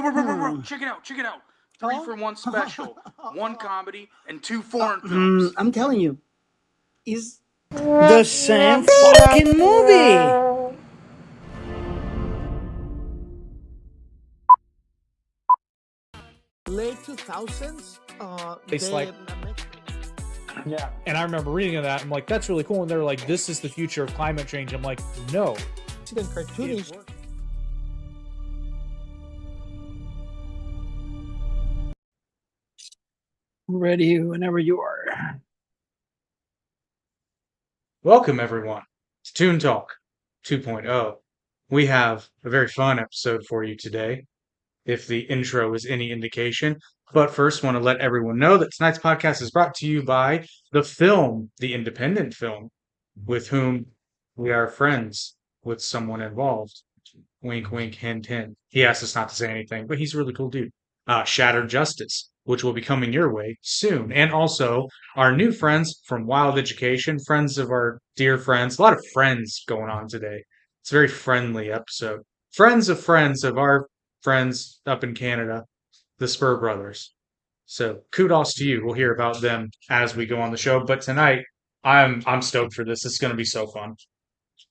Bro, check it out. 3-for-1 special. 1 comedy and 2 foreign films. I'm telling you, is The same fucking movie. late 2000s. It's like, yeah. And I remember reading that. I'm like, that's really cool. And they're like, this is the future of climate change. I'm like, no. cartoonish. Ready whenever you are. Welcome, everyone, to Toon Talk 2.0. We have a very fun episode for you today, if the intro is any indication. But first, want to let everyone know that tonight's podcast is brought to you by the independent film, with whom we are friends with someone involved. Wink, wink, hint, hint. He asked us not to say anything, but he's a really cool dude. Shattered Justice, which will be coming your way soon. And also our new friends from Wild Education, friends of our dear friends. A lot of friends going on today. It's a very friendly episode. Friends of our friends up in Canada, the Spur Brothers. So kudos to you. We'll hear about them as we go on the show. But tonight, I'm stoked for this. It's going to be so fun.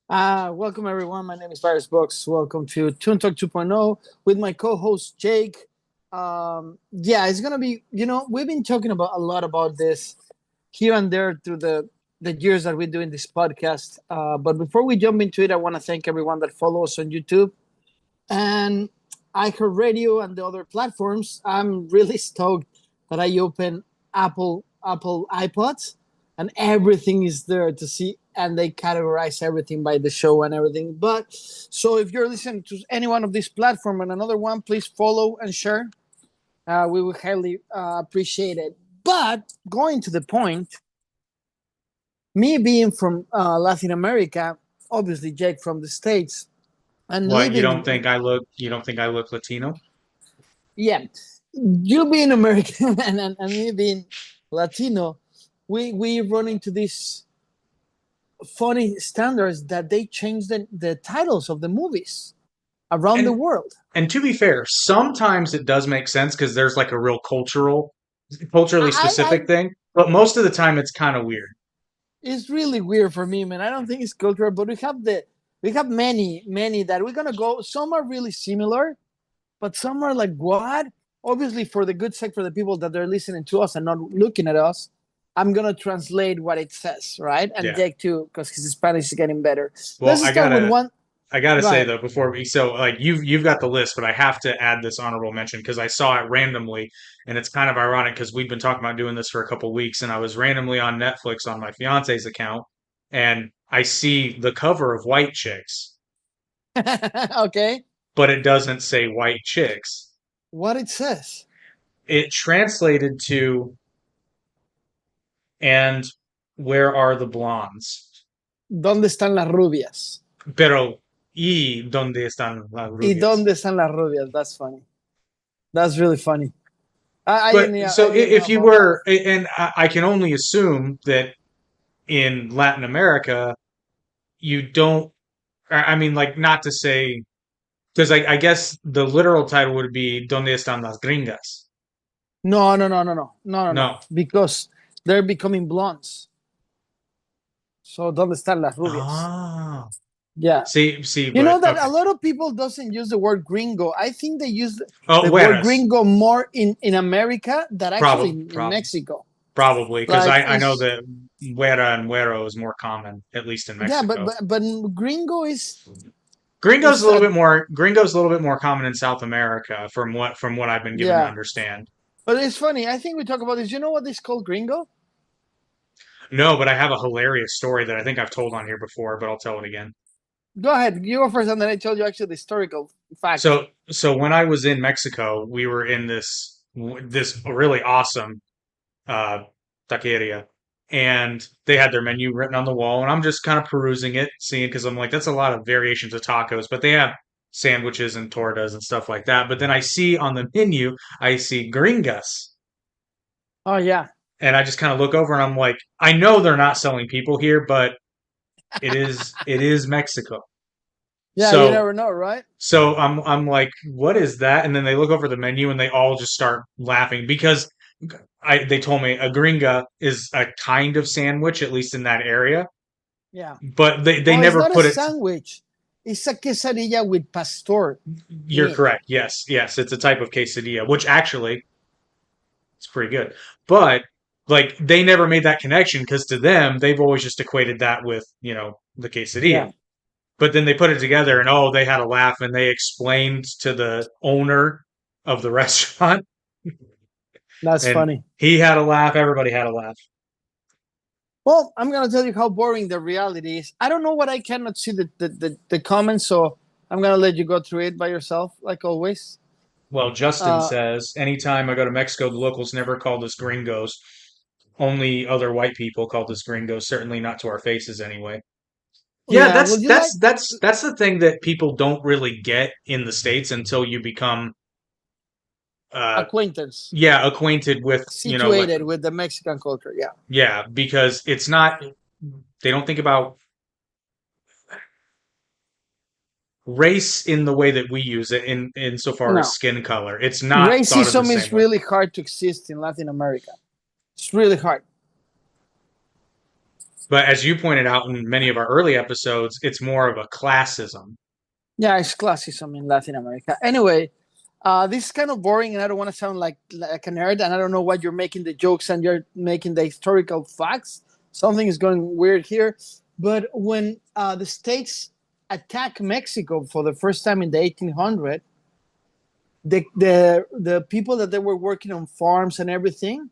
Welcome everyone. My name is Virus Books. Welcome to Toon Talk 2.0 with my co-host Jake. It's gonna be. We've been talking about a lot about this here and there through the years that we're doing this podcast. But before we jump into it, I want to thank everyone that follows us on YouTube and iHeartRadio and the other platforms. I'm really stoked that I open Apple iPods and everything is there to see, and they categorize everything by the show and everything. But so if you're listening to any one of these platforms and another one, please follow and share. We would highly appreciate it. But going to the point, me being from Latin America, obviously Jake from the States, and What, you don't think I look Latino? Yeah, you being American and me being Latino, we run into these funny standards that they change the titles of the movies around the world. And to be fair, sometimes it does make sense because there's like a real culturally specific thing. But most of the time, it's kind of weird. It's really weird for me, man. I don't think it's cultural, but we have many that we're gonna go. Some are really similar, but some are like what? Obviously, for the good sake for the people that they're listening to us and not looking at us, I'm gonna translate what it says, right? And Jake too, because his Spanish is getting better. Well, I gotta say though, before you've got the list, but I have to add this honorable mention because I saw it randomly, and it's kind of ironic because we've been talking about doing this for a couple of weeks, and I was randomly on Netflix on my fiance's account, and I see the cover of White Chicks. Okay. But it doesn't say White Chicks. What it says? It translated to, and where are the blondes? ¿Dónde están las rubias? Pero, ¿y dónde están las rubias? ¿Y dónde están las rubias? That's funny. That's really funny. If you were, and I can only assume that in Latin America, you don't, I mean, like, not to say, because I guess the literal title would be ¿Dónde están las gringas? No. Because they're becoming blondes. So ¿dónde están las rubias? Ah. Yeah. See. You know that a lot of people doesn't use the word gringo. I think they use the word gringo more in America than actually in Mexico. Probably, because I know that güera and güero is more common, at least in Mexico. Yeah, but gringo is... Gringo's a little bit more common in South America, from what I've been given to understand. But it's funny. I think we talk about this. You know what is called gringo? No, but I have a hilarious story that I think I've told on here before, but I'll tell it again. Go ahead. You go first, and then I tell you actually the historical fact. So when I was in Mexico, we were in this really awesome taqueria, and they had their menu written on the wall, and I'm just kind of perusing it, seeing, because I'm like, that's a lot of variations of tacos, but they have sandwiches and tortas and stuff like that. But then I see on the menu, I see gringas. Oh yeah. And I just kind of look over and I'm like, I know they're not selling people here, but it is Mexico. Yeah, you So never know, right? so I'm like, what is that? And then they look over the menu and they all just start laughing because they told me a gringa is a kind of sandwich, at least in that area, Yeah. but they Well, it's never not a put it. sandwich. It's a quesadilla with pastor You're meat. correct. Yes, yes, it's a type of quesadilla, which actually it's pretty good. But like they never made that connection because to them they've always just equated that with, the quesadilla. Yeah, But then they put it together and oh, they had a laugh and they explained to the owner of the restaurant that's and funny. he had a laugh, everybody had a laugh. Well, I'm gonna tell you how boring the reality is. I don't know what I cannot see the comments, so I'm gonna let you go through it by yourself, like always. Well, Justin Uh, says, anytime I go to Mexico, the locals never called us gringos. Only other white people called us gringos, certainly not to our faces anyway. Yeah, yeah, that's would you like that's that's that's the thing that people don't really get in the States until you become uh acquaintance yeah, acquainted with, like situated with the Mexican culture? Yeah, yeah, because it's not they don't think about race in the way that we use it in insofar as no, skin color. It's not thought of the racism same is way. really hard to exist in Latin America. It's really hard. But as you pointed out in many of our early episodes, it's more of a classism. Yeah, it's classism in Latin America. Anyway, this is kind of boring, and I don't want to sound like a nerd, and I don't know why you're making the jokes and you're making the historical facts. Something is going weird here. But when the states attacked Mexico for the first time in the 1800s, the people that they were working on farms and everything,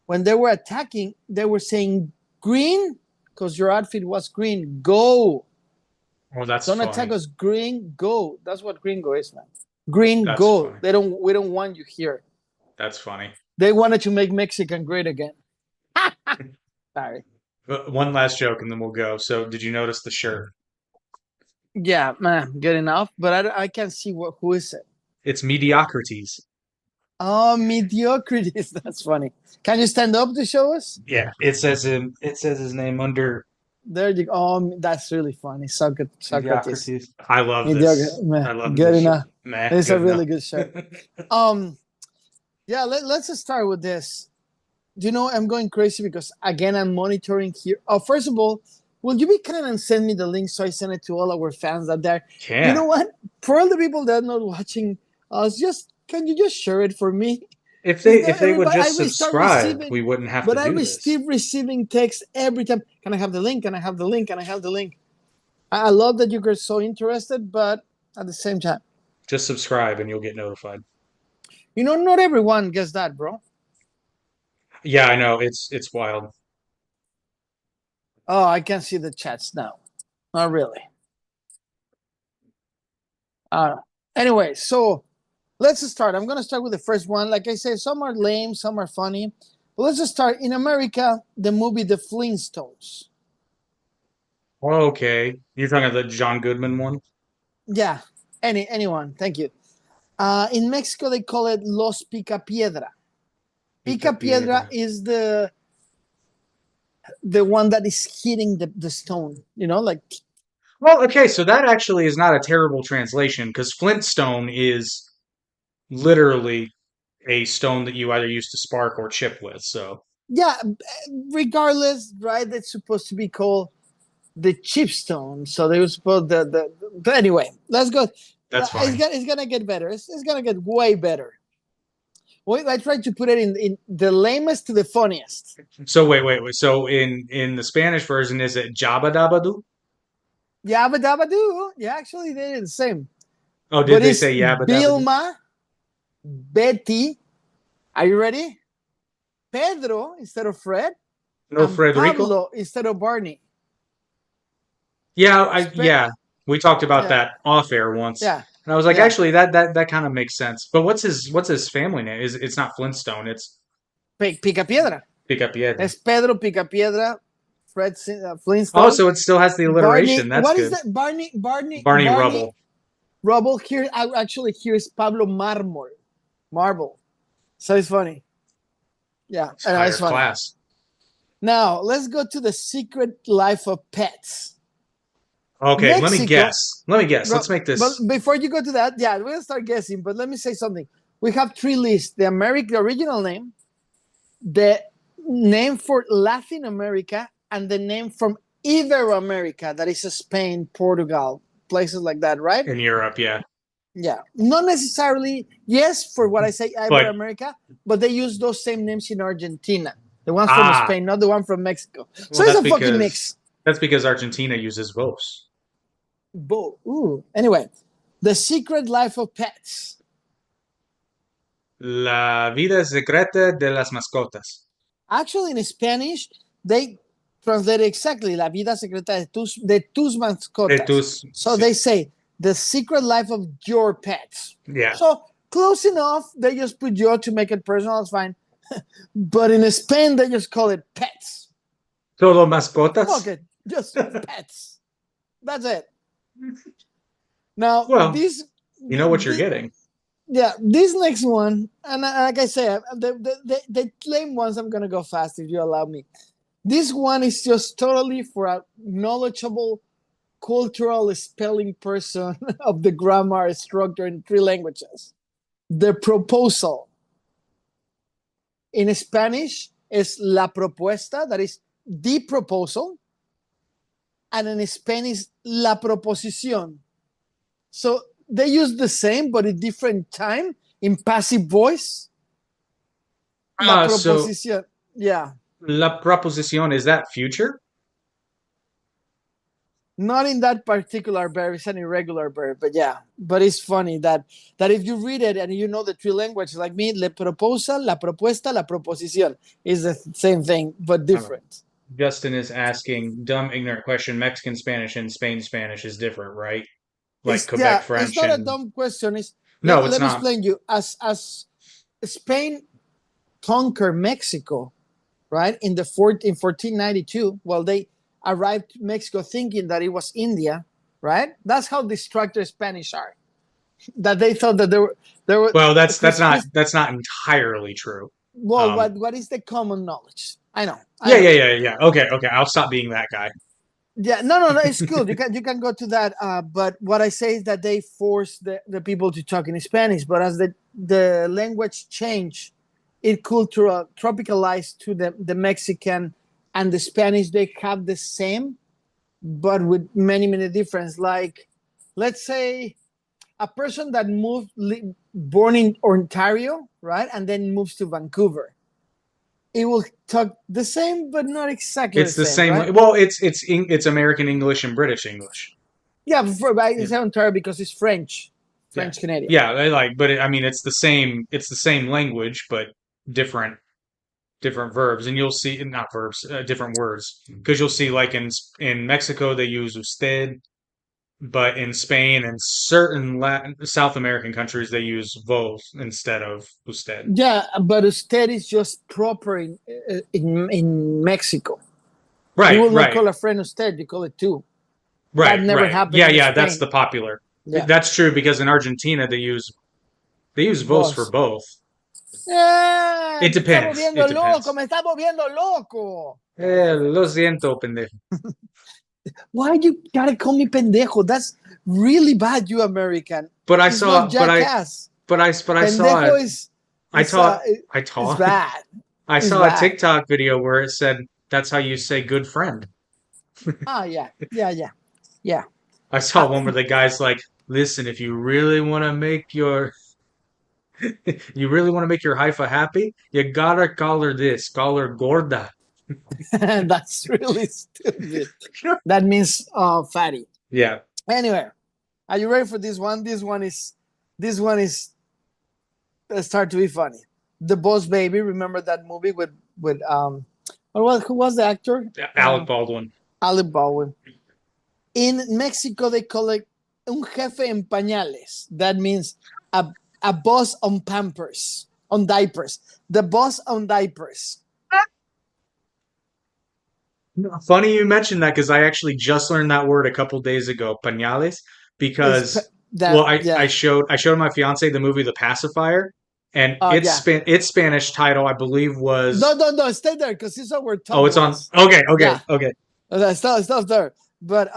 when they were attacking, they were saying green because your outfit was green. Go. Oh, that's Don't attack funny. us, green, go. That's what gringo is, man. Green, That's go. funny. We don't want you here. That's funny. They wanted to make Mexican great again. Sorry. One last joke and then we'll go. So, did you notice the shirt? Yeah, man, good enough. But I can't see who is it. It's mediocrities. Oh, mediocrities. That's funny. Can you stand up to show us? Yeah, it says his name under There you go. Oh, that's really funny. Socrates. mediocrities. I love Mediocre. this. Meh, I love good this. enough. Meh, It's a good enough. really good show. Um, yeah, let's just start with this. Do you know I'm going crazy because again I'm monitoring here. Oh, first of all, will you be kind and send me the link so I send it to all our fans out there? You know Can. what? For all the people that are not watching us, just can you just share it for me? If Is they there if they would everybody? I just will start subscribe, receiving, we wouldn't have but to I do this. receive receiving text every time. Can I have the link? Can I have the link? Can I have the link? I love that you guys so interested, but at the same time, Just subscribe and you'll get notified. not everyone gets that, bro. Yeah, I know. It's wild. Oh, I can see the chats now. Not really. Anyway, so let's start. I'm going to start with the first one. Like I said, some are lame, some are funny. But let's just start. In America, the movie The Flintstones. Okay. You're talking about the John Goodman one? Yeah, anyone. Thank you. In Mexico, they call it Los Picapiedra. Pica Picapiedra Piedra. is the one that is hitting the stone. Like Well, okay, so that actually is not a terrible translation because Flintstone is literally a stone that you either use to spark or chip with. So yeah. Regardless, right? It's supposed to be called the chipstone. So they were supposed but anyway, let's go. that's fine. It's gonna get better. It's gonna get way better. Wait, I tried to put it in the lamest to the funniest. So wait. So in the Spanish version, is it Jabba Dabba Doo? Yabba dabba doo. Yeah, actually they did the same. Oh, did But they it's say Yabba Dabba Doo? Vilma, Betty. Are you ready? Pedro instead of Fred, No, and Frederico? Pablo instead of Barney. Yeah, Spe- yeah. We talked about yeah, that off air once. yeah, And I was like, yeah. actually that kind of makes sense. But what's his family name? It's not Flintstone, it's Pica Piedra. Pica Piedra. Es Pedro Pica Piedra, Fred Oh, Flintstone, so it still has the alliteration. Barney. That's What is good. that? Barney Rubble. Rubble. Here, actually, here is Pablo Marble. So it's funny. Yeah, It's higher it's funny. class. Now let's go to the Secret Life of Pets. Okay, let me Mexico. guess. Let me guess. Let's make But this. before you go to that, yeah, we'll start guessing. But let me say something. We have three lists: the original name, the name for Latin America, and the name from Ibero-America, that is Spain, Portugal, places like that, right? In Europe, yeah. Yeah, not necessarily. Yes, for what I say, But Ibero-America, but they use those same names in Argentina. The ones from ah, Spain, not the one from Mexico. So well, it's a fucking mix. that's because Argentina uses vos. Both. Ooh. Anyway, the secret life of pets. La vida secreta de las mascotas. Actually, in Spanish, they translate exactly La vida secreta de tus De mascotas. tus, So they say the secret life of your pets. yeah. So close enough. They just put your to make it personal. It's fine. But in Spain, they just call it pets. Solo mascotas? Fuck it. Just pets. That's it. Now, Well, this. you know what you're getting. Yeah, this next one, and like I say, the lame ones, I'm going to go fast if you allow me. This one is just totally for a knowledgeable, cultural spelling person of the grammar structure in three languages. The proposal. In Spanish, is la propuesta, that is the proposal. And in Spanish, la proposición. So they use the same, but in different time in passive voice. La proposición. Yeah. La proposición, is that future? Not in that particular verb. It's an irregular verb, but yeah. But it's funny that if you read it and you know the three languages, like me, le proposal, la propuesta, la proposición is the same thing, but different. Justin is asking, dumb, ignorant question. Mexican Spanish and Spain Spanish is different, right? Like Quebec French. It's not a dumb question. No, let it's me not. explain you. As Spain conquered Mexico, right, in 1492, well, they arrived to Mexico thinking that it was India, right? That's how distracted Spanish are. That they thought that there were. Well, that's not entirely true. Well, what is the common knowledge? I know. Yeah. Okay. I'll stop being that guy. Yeah, no, it's good. You can go to that. But what I say is that they force the people to talk in Spanish. But as the language changed, it tropicalized to the Mexican and the Spanish. They have the same, but with many difference. Like, let's say a person that born in Ontario, right, and then moves to Vancouver. It will talk the same, but not exactly It's the same. right? Well, it's American English and British English. Yeah, it's Ontario because it's French Canadian. Yeah, but it's the same. It's the same language, but different verbs, and you'll see not verbs, different words, because you'll see like in Mexico they use usted, but in Spain and certain South American countries they use vos instead of usted. Yeah, but usted is just proper in Mexico. Right, you will not call a friend usted; you call it tú. Right, that never happened. Yeah, that's the popular. Yeah. That's true because in Argentina they use vos for both. It depends. Me está volviendo loco. Lo siento, pendejo. Why you gotta call me pendejo? That's really bad, you American. But I saw it. It's bad. I saw a TikTok video where it said that's how you say good friend. Yeah. I saw one where the guy's like, listen, if you really want to make your haifa happy, you gotta call her this. Call her gorda. That's really stupid. That means fatty. Yeah. Anyway, are you ready for this one? This one is start to be funny. The Boss Baby. Remember that movie with who was the actor? Alec Baldwin. Alec Baldwin. In Mexico, they call it un jefe en pañales. That means a boss on pampers, on diapers. The boss on diapers. Funny you mentioned that because I actually just learned that word a couple days ago, pañales, because I showed my fiance the movie The Pacifier, and its Spanish title I believe was no stay there because this is what we're talking. Oh, it's on. Okay. Stop there. But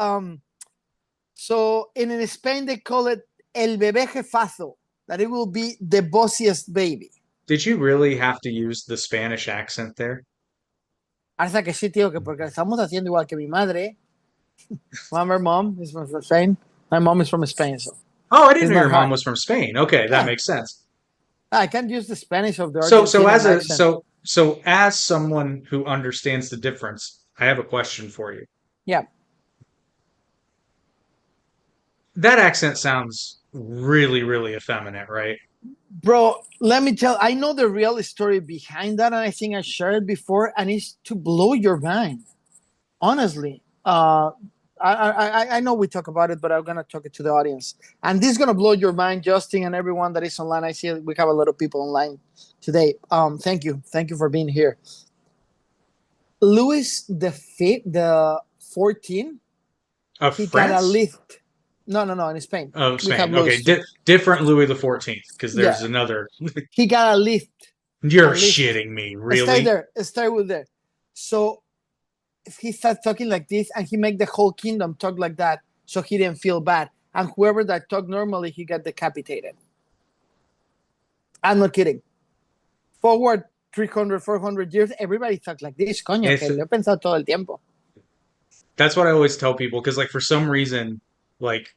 So in Spain, they call it el bebé jefazo, that it will be the bossiest baby. Did you really have to use the Spanish accent there? Hasta que sí, tío, que porque estamos haciendo igual que mi madre. My mom is from Spain. My mom is from Spain, so Oh, I didn't it's know not your mom hard. was from Spain. Okay, that Yeah, makes sense. I can't use the Spanish of the So Argentinian as a accent. so as someone who understands the difference, I have a question for you. Yeah, That accent sounds really, really effeminate, right? bro, let me tell. I know the real story behind that, and I think I shared it before, and it's to blow your mind. Honestly, I know we talk about it, but I'm gonna talk it to the audience, and this is gonna blow your mind, Justin, and everyone that is online. I see we have a lot of people online today. Thank you for being here. Louis the 14, Of he got a France? lift. No, in Spain Oh, we have Spain. Okay, Louis too. different Louis the 14th, because there's Yeah, another. he got a lift. A You're lift. shitting me, Stay really? there. Stay with there. So if he starts talking like this, and he make the whole kingdom talk like that, so he didn't feel bad. And whoever that talked normally, he got decapitated. I'm not kidding. Forward 300, 400 years, everybody talked like this. Coño, If que lo he pensado todo el tiempo. That's what I always tell people, because like for some reason, like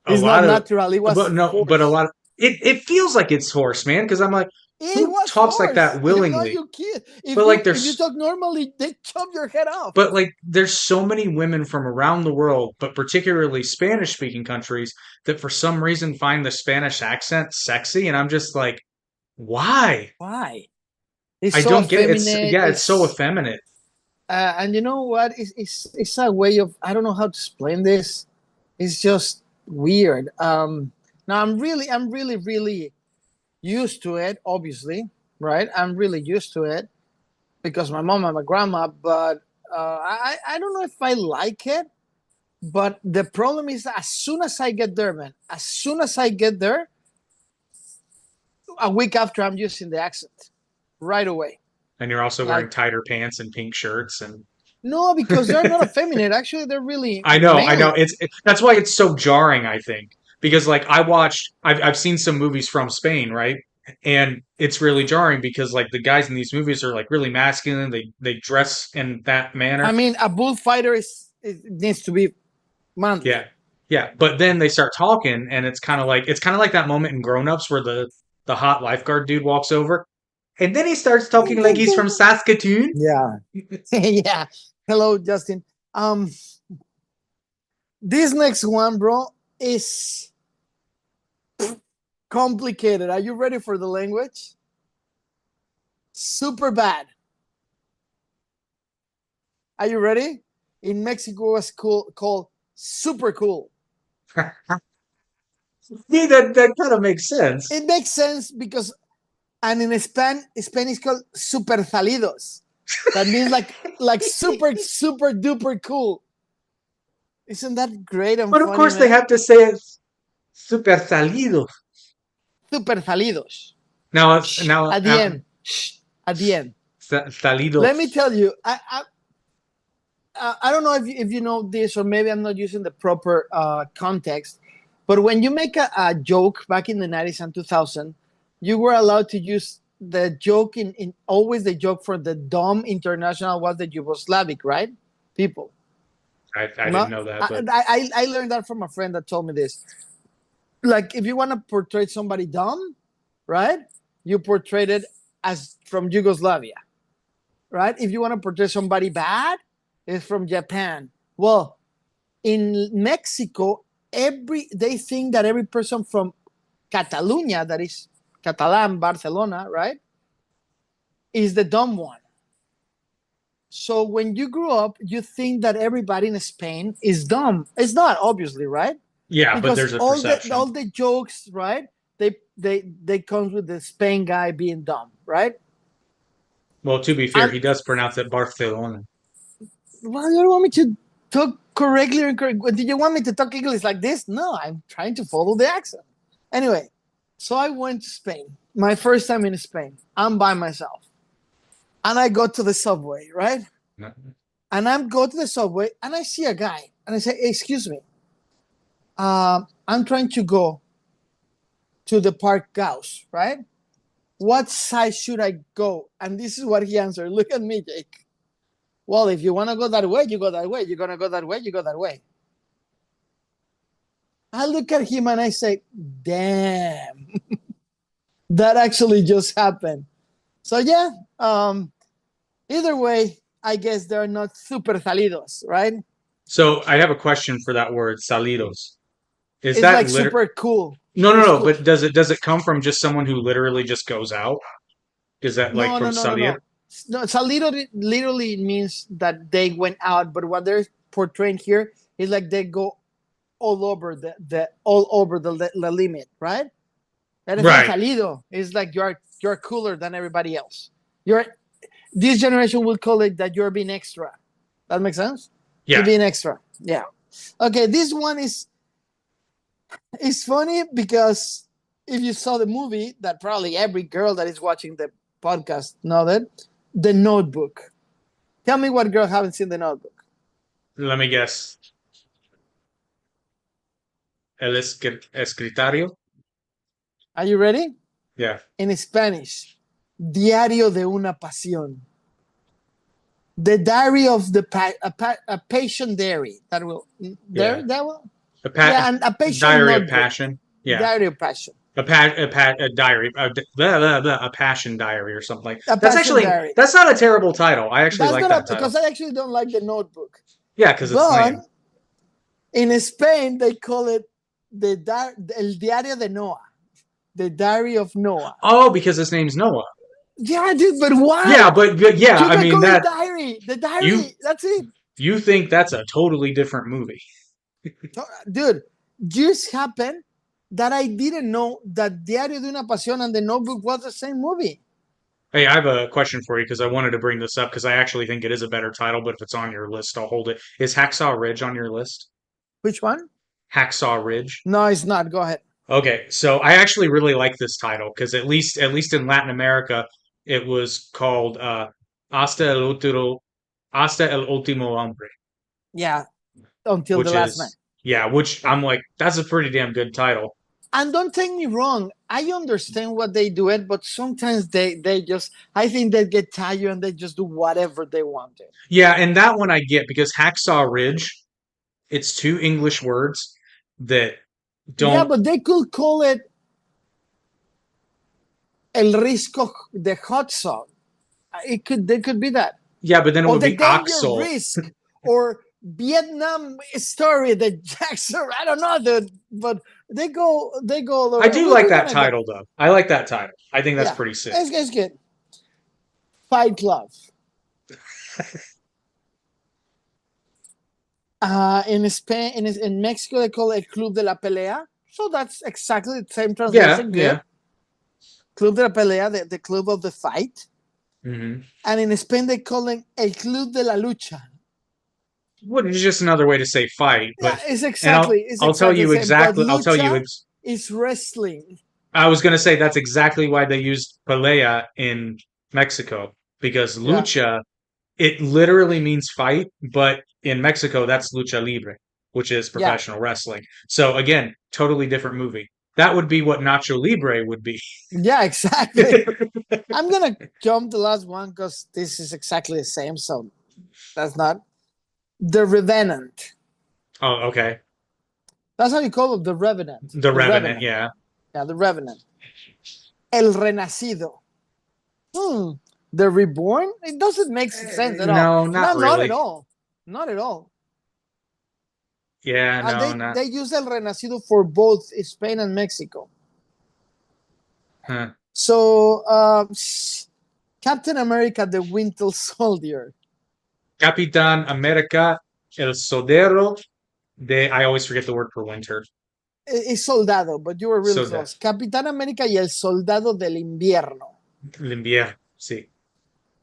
a It's not lot of, natural. It was but no, but a forced. lot of it feels like it's horse, man. Because I'm like, It who was talks like that forced. You know, willingly? you kid. But like If you there's talk normally, they chop your head off. but like there's so many women from around the world, but particularly Spanish speaking countries, that for some reason find the Spanish accent sexy, and I'm just like, why? Why? It's I so don't get it. It's effeminate. yeah, it's so effeminate. And you know what? It's a way of, I don't know how to explain this. It's just weird. Now I'm really used to it. Obviously, right? I'm really used to it because my mom and my grandma. But I don't know if I like it. But the problem is, as soon as I get there, man, as soon as I get there, a week after, I'm using the accent right away. And you're also wearing Like, tighter pants and pink shirts and no, because they're not effeminate. Actually, they're really I know. manly. That's why it's so jarring, I think. Because like I've seen some movies from Spain, right? And it's really jarring because like the guys in these movies are like really masculine. They dress in that I manner. mean, a bullfighter it needs to be manly. Yeah. Yeah. But then they start talking and it's kind of like that moment in Grown Ups where the hot lifeguard dude walks over and then he starts talking like he's from Saskatoon. Yeah. Yeah. Hello, Justin. Um, this next one, bro, is complicated. Are you ready for the language? Super bad. Are you ready? In Mexico, it's called super cool. See, that kind of makes sense. It makes sense because, and in Spain is called super salidos. That means like super duper cool. Isn't that great and But of funny, course they man? have to say it super salido. Super salidos. Now, Shh, at the end. Shh, at the end. Salido. Let me tell you, I don't know if you know this, or maybe I'm not using the proper context, but when you make a joke back in the 90s and 2000, you were allowed to use the joke in always the joke for the dumb international was the Yugoslavic, right? People. I didn't Not, know that, but I learned that from a friend that told me this. Like, if you want to portray somebody dumb, right? You portray it as from Yugoslavia, right? If you want to portray somebody bad, it's from Japan. Well, in Mexico, they think that every person from Catalonia, that is Catalan, Barcelona, right, is the dumb one. So when you grew up, you think that everybody in Spain is dumb. It's not, obviously, right? yeah, but Because there's a all perception. the jokes, right? They come with the Spain guy being dumb, right? Well, to be fair, And he does pronounce it Barcelona. well, you don't want me to talk correctly or incorrectly. Did you want me to talk English like this? No, I'm trying to follow the accent. Anyway, so I went to Spain. My first time in Spain. I'm by myself. And I go to the subway, right? No. And I go to the subway and I see a guy. And I say, "Excuse me, I'm trying to go to the Park Gauss, right? What side should I go? And this is what he answered. Look at me, Jake. Well, if you want to go that way, you go that way. You're going to go that way, you go that way. I look at him and I say, damn, that actually just happened. So, yeah, either way, I guess they're not super salidos, right? So I have a question for that word, salidos. Is It's that like super cool. No. Cool. But does it come from just someone who literally just goes out? Is that like from salir? No, salido literally means that they went out, but what they're portraying here is like they go all over the limit, right? And it's Right. not salido. It's like you're cooler than everybody else. This generation will call it that you're being extra. That makes sense? Yeah. You're being extra. Yeah. Okay, this one is funny because if you saw the movie, that probably every girl that is watching the podcast know that, The Notebook. Tell me what girl haven't seen The Notebook. Let me guess. El escritario? Are you ready? Yeah. In Spanish, Diario de una Pasión. The diary of a patient diary. That will Yeah. that will A and a patient diary notebook. of passion. Yeah. Diary of passion. A diary, a passion diary or something like that. Diary. That's not a terrible title. I actually like that title. Because I actually don't like The Notebook. Yeah, because it's lame. In Spain, they call it El Diario de Noah. The Diary of Noah. Oh, because his name's Noah. Yeah, dude, but why? Yeah, but yeah, I mean that. The diary. That's it. You think that's a totally different movie? Dude, just happened that I didn't know that Diario de una Pasión and The Notebook was the same movie. Hey, I have a question for you because I wanted to bring this up because I actually think it is a better title, but if it's on your list, I'll hold it. Is Hacksaw Ridge on your list? Which one? Hacksaw Ridge. No, it's not. Go ahead. Okay, so I actually really like this title because at least in Latin America, it was called Hasta el Último Hombre. Yeah, until the last man. Yeah, which I'm like, that's a pretty damn good title. And don't take me wrong, I understand what they do it, but sometimes they just, I think they get tired and they just do whatever they want to. Yeah, and that one I get because Hacksaw Ridge, it's two English words that don't. Yeah, but they could call it El Risco de Hudson. They could be that. Yeah, but then it would be Oxel. Risk or Vietnam story, the Jackson. I don't know, dude, but they go. I do like that title, though. I like that title. I think that's pretty sick. It's good. Fight Club. In Spain, in Mexico, they call it Club de la Pelea. So that's exactly the same translation. Yeah. Club de la Pelea, the club of the fight. Mm-hmm. And in Spain, they call it El Club de la Lucha. Well, it's just another way to say fight. But yeah, it's exactly. I'll tell you exactly. I'll tell you. It's wrestling. I was going to say that's exactly why they used pelea in Mexico, because lucha, it literally means fight, but in Mexico, that's lucha libre, which is professional wrestling. So again, totally different movie. That would be what Nacho Libre would be. Yeah, exactly. I'm going to jump the last one because this is exactly the same. So that's not. The Revenant. Oh, okay. That's how you call it, the Revenant. The Revenant, yeah. Yeah, the Revenant. El Renacido. The Reborn? It doesn't make sense at all. No, not really. Not at all. Not at all. Yeah, they use El Renacido for both Spain and Mexico. Huh. So, Captain America, the Winter Soldier. Capitán América, el soldado de... I always forget the word for winter. Es soldado, but you were really close. Capitán América y el soldado del invierno. El invierno, sí.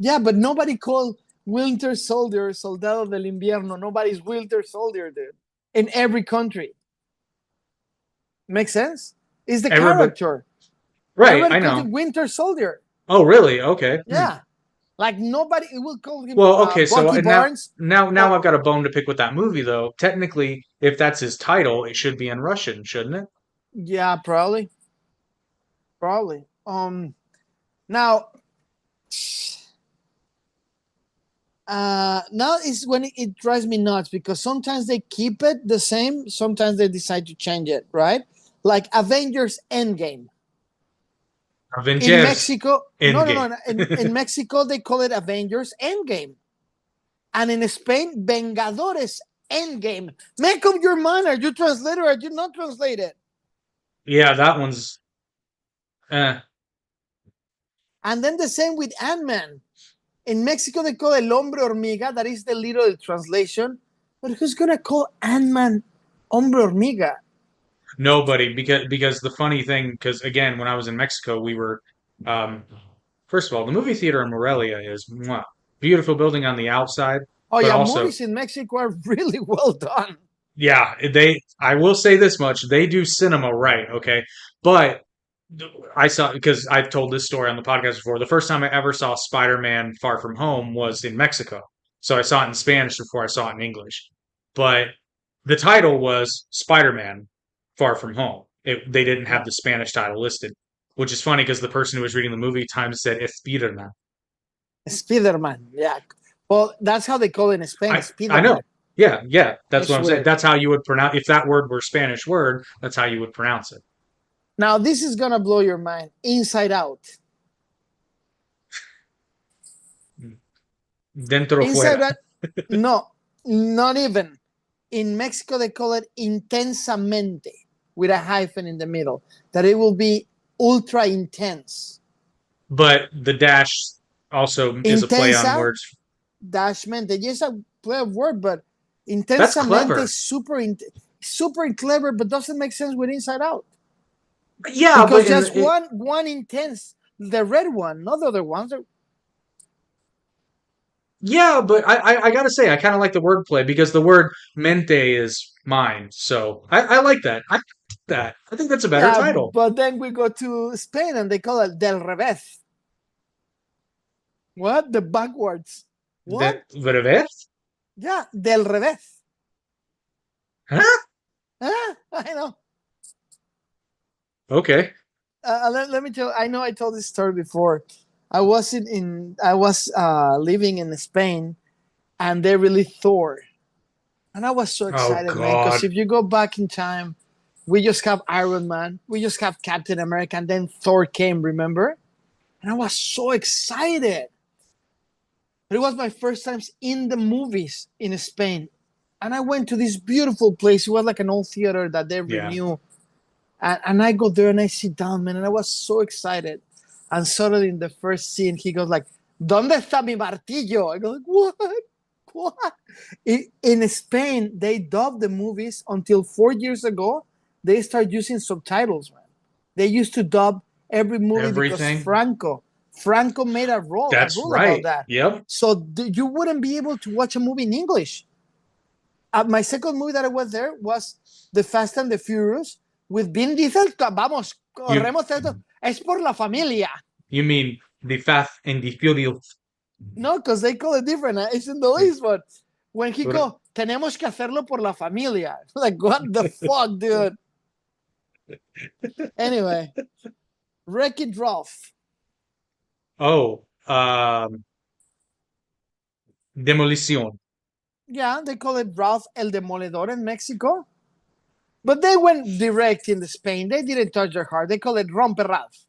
Yeah, but nobody called Winter Soldier soldado del invierno. Nobody's Winter Soldier, dude. In every country. Makes sense? It's the character. Right, Everybody I know. calls it Winter Soldier. Oh, really? Okay. Yeah. Like nobody it will call him Well, okay, so Bucky now Barnes. now Or I've got a bone to pick with that movie though. Technically, if that's his title, it should be in Russian, shouldn't it? yeah, probably. Probably. Now now is when it drives me nuts because sometimes they keep it the same, sometimes they decide to change it, right? Like Avengers Endgame. In Avengers Mexico, Endgame. no. In Mexico, they call it Avengers Endgame. And in Spain, Vengadores Endgame. Make up your mind. Are you translator or are you not translated? Yeah, that one's And then the same with Ant-Man. In Mexico, they call it El Hombre Hormiga. That is the literal translation. But who's going to call Ant-Man Hombre Hormiga? nobody because the funny thing because again when I was in Mexico we were um first of all the movie theater in Morelia is mwah, beautiful building on the outside Oh, but yeah, also movies in Mexico are really well done. yeah they I will say this much they do cinema right okay but I saw because I've told this story on the podcast before the first time I ever saw Spider-Man Far From Home was in Mexico so I saw it in Spanish before I saw it in English but the title was Spider-Man Far From Home. They didn't have Yeah. the Spanish title listed, which is funny because the person who was reading the movie times said Spider-Man. Spider-Man. Yeah. Well, that's how they call it in Spain. I know. Spider-Man. Yeah, that's what It's I'm saying. weird. That's how you would pronounce if that word were a Spanish word, that's how you would pronounce it. Now, this is going to blow your mind. Inside Out. Dentro Inside fuera. Out. No, not even. In Mexico, they call it intensamente with a hyphen in the middle. That it will be ultra intense. But the dash also is a play on Intensa words. dash mente. Yes, a play of word, but That's intensamente clever. is super clever, but doesn't make sense with Inside Out. Yeah, Because but in just one intense, the red one, not the other ones. yeah, but I gotta say I kind of like the wordplay because the word mente is mind, so I like that. I like that. I think that's a better Yeah, title. but then we go to Spain and they call it del revés. What? The backwards. De What? revés? Yeah, del revés. Huh? I know. Okay. Let me tell. I know I told this story before. I was living in Spain, and they released Thor, and I was so Oh excited, man. Because God. if you go back in time, we just have Iron Man, we just have Captain America, and then Thor came. Remember? And I was so excited. But it was my first times in the movies in Spain, and I went to this beautiful place. It was like an old theater that they Yeah. renew. And I go there and I sit down, man, and I was so excited. And suddenly in the first scene, he goes like, "¿Dónde está mi martillo?" I go like, "What? What?" In Spain, they dubbed the movies until 4 years ago. They started using subtitles, man. They used to dub every movie because Everything. Franco made a That's rule about right. that. Yep. So you wouldn't be able to watch a movie in English. My second movie that I was there was The Fast and the Furious with Vin Diesel. Vamos, You corremos esto. Es por la familia. you mean the Fast and the Furious? No, because they call it different. It's in the list, but when he go, tenemos que hacerlo por la familia. Like, what the fuck, dude? Anyway, Wreck-It Ralph. Oh, Demolition. Yeah, they call it Ralph el Demoledor in Mexico. But they went direct in Spain. They didn't touch their heart. They call it Romper Ralph.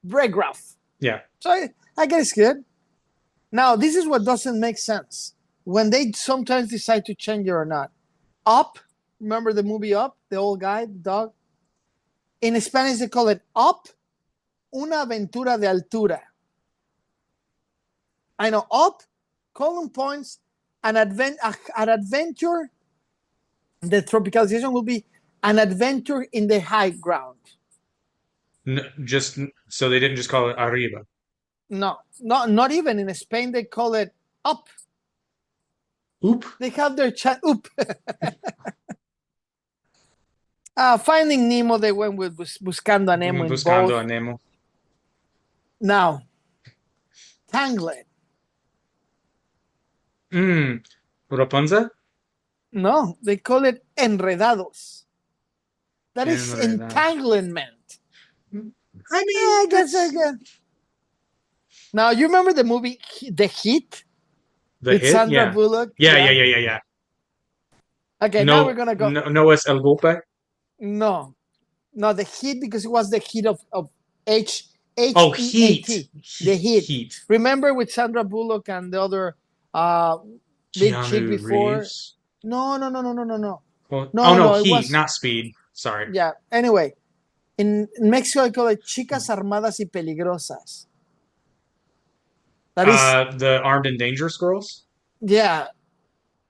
Break Ralph. Yeah. So I guess it's good. Now, this is what doesn't make sense. When they sometimes decide to change it or not. Up, remember the movie Up? The old guy, the dog? In Spanish, they call it Up, una aventura de altura. I know, Up, column points, an adventure. The tropicalization will be an adventure in the high ground. Just so they didn't just call it arriba. No, not even in Spain. They call it Up. Oop. They have their chat. Oop. Finding Nemo, they went with Buscando a Nemo in Buscando both. a Nemo. Now, Tangled. Mm. Rapunzel? No, they call it enredados. That is Enredados. entanglement. I mean, I guess that's again. Now you remember the movie The Heat the with hit. Sandra Yeah. Bullock? Yeah, yeah, Yeah. yeah, yeah, yeah. Okay, now we're No, gonna go. no, no es el golpe. No, no, The Heat because it was the heat of H Oh, Heat. The Heat. Heat. Remember with Sandra Bullock and the other uh big chick Keanu before? Reeves. No, no, no, no, no, no, no. Well, oh No, no, no, it Heat, was not Speed. Sorry. yeah. Anyway, in Mexico, I call it chicas armadas y peligrosas. That is, The Armed and Dangerous Girls. yeah,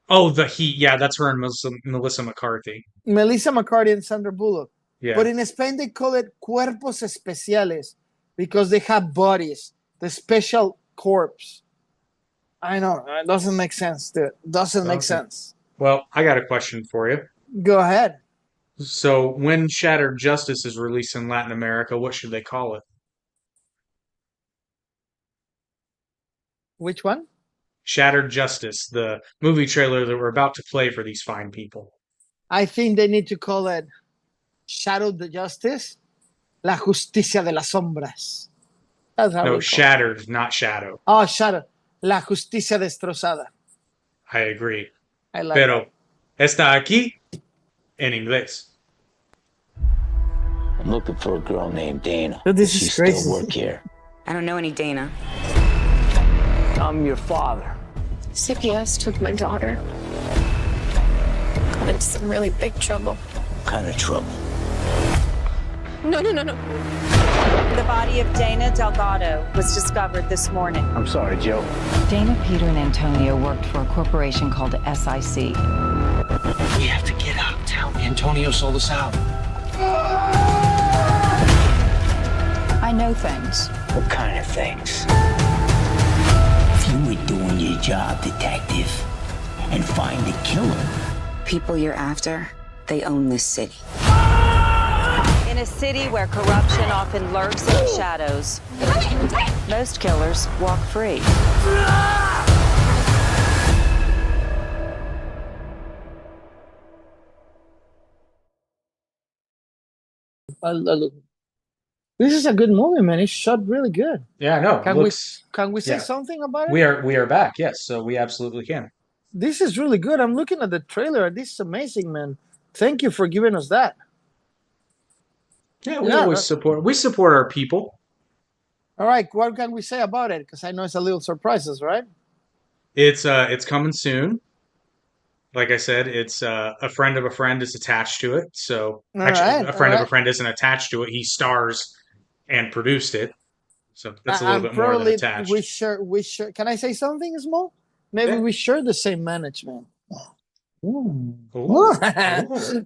Oh, the Heat. Yeah, that's her and Melissa McCarthy. Melissa McCarthy and Sandra Bullock. But Yeah. in Spain, they call it cuerpos especiales because they have bodies, the special corpse. I know, it doesn't make sense, dude. Doesn't make Okay. sense. Well, I got a question for you. Go ahead. So, when Shattered Justice is released in Latin America, what should they call it? Which one? Shattered Justice, the movie trailer that we're about to play for these fine people. I think they need to call it Shadow the Justice, La Justicia de las Sombras. That's how No, we call it. Shattered, not Shadow. Oh, Shadow. La Justicia Destrozada. I agree. I like Pero está aquí en inglés. I'm looking for a girl named Dana. Dude, this Does is she crazy. still work here? I don't know any Dana. I'm your father. CPS took my daughter. Got into some really big trouble. What kind of trouble? No, no, no, no. The body of Dana Delgado was discovered this morning. I'm sorry, Joe. Dana, Peter, and Antonio worked for a corporation called SIC. We have to get out of town. Antonio sold us out. I know things. What kind of things? If you were doing your job, detective, and find the killer. People you're after, they own this city. In a city where corruption often lurks in the shadows, most killers walk free. This is a good movie, man. It's shot really good. Yeah, no, Can looks. we say yeah. something about it? We are back. Yes, so we absolutely can. This is really good. I'm looking at the trailer. This is amazing, man. Thank you for giving us that. Yeah, we Yeah, always that- support our people. All right, what can we say about it? Because I know it's a little surprises, right? It's coming soon. Like I said, it's a friend of a friend is attached to it. So All actually, right, a friend all of a right. friend isn't attached to it. He stars and produced it. So that's a little And bit more than probably attached. we share. Can I say something small? Maybe Yeah. we share the same management. Ooh. Ooh.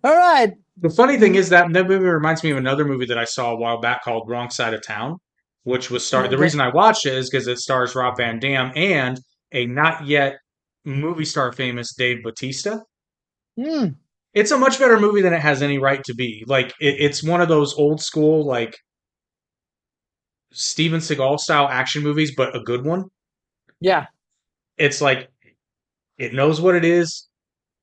All right. The funny thing is that movie reminds me of another movie that I saw a while back called Wrong Side of Town, which was starred. The Okay. reason I watched it is because it stars Rob Van Dam and a not yet movie star famous Dave Bautista. Hmm. It's a much better movie than it has any right to be. Like it's one of those old school like Steven Seagal style action movies, but a good one. Yeah. It's like it knows what it is.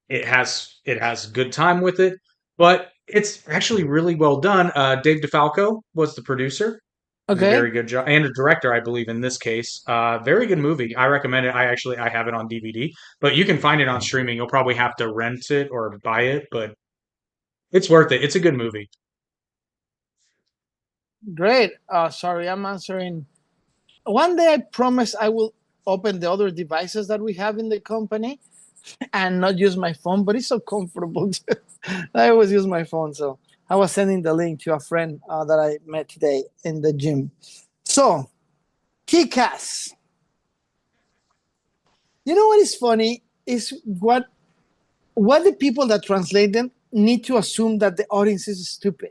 It has good time with it, but it's actually really well done. Dave DeFalco was the producer. Did a Okay. very good job, and a director, I believe, in this case. Very good movie. I recommend it. I have it on DVD, but you can find it on streaming. You'll probably have to rent it or buy it, but it's worth it. It's a good movie. Great. Sorry, I'm answering. One day I promise I will open the other devices that we have in the company and not use my phone, but it's so comfortable. I always use my phone. So I was sending the link to a friend that I met today in the gym. So, Kick-Ass. You know what is funny is what the people that translate them need to assume that the audience is stupid.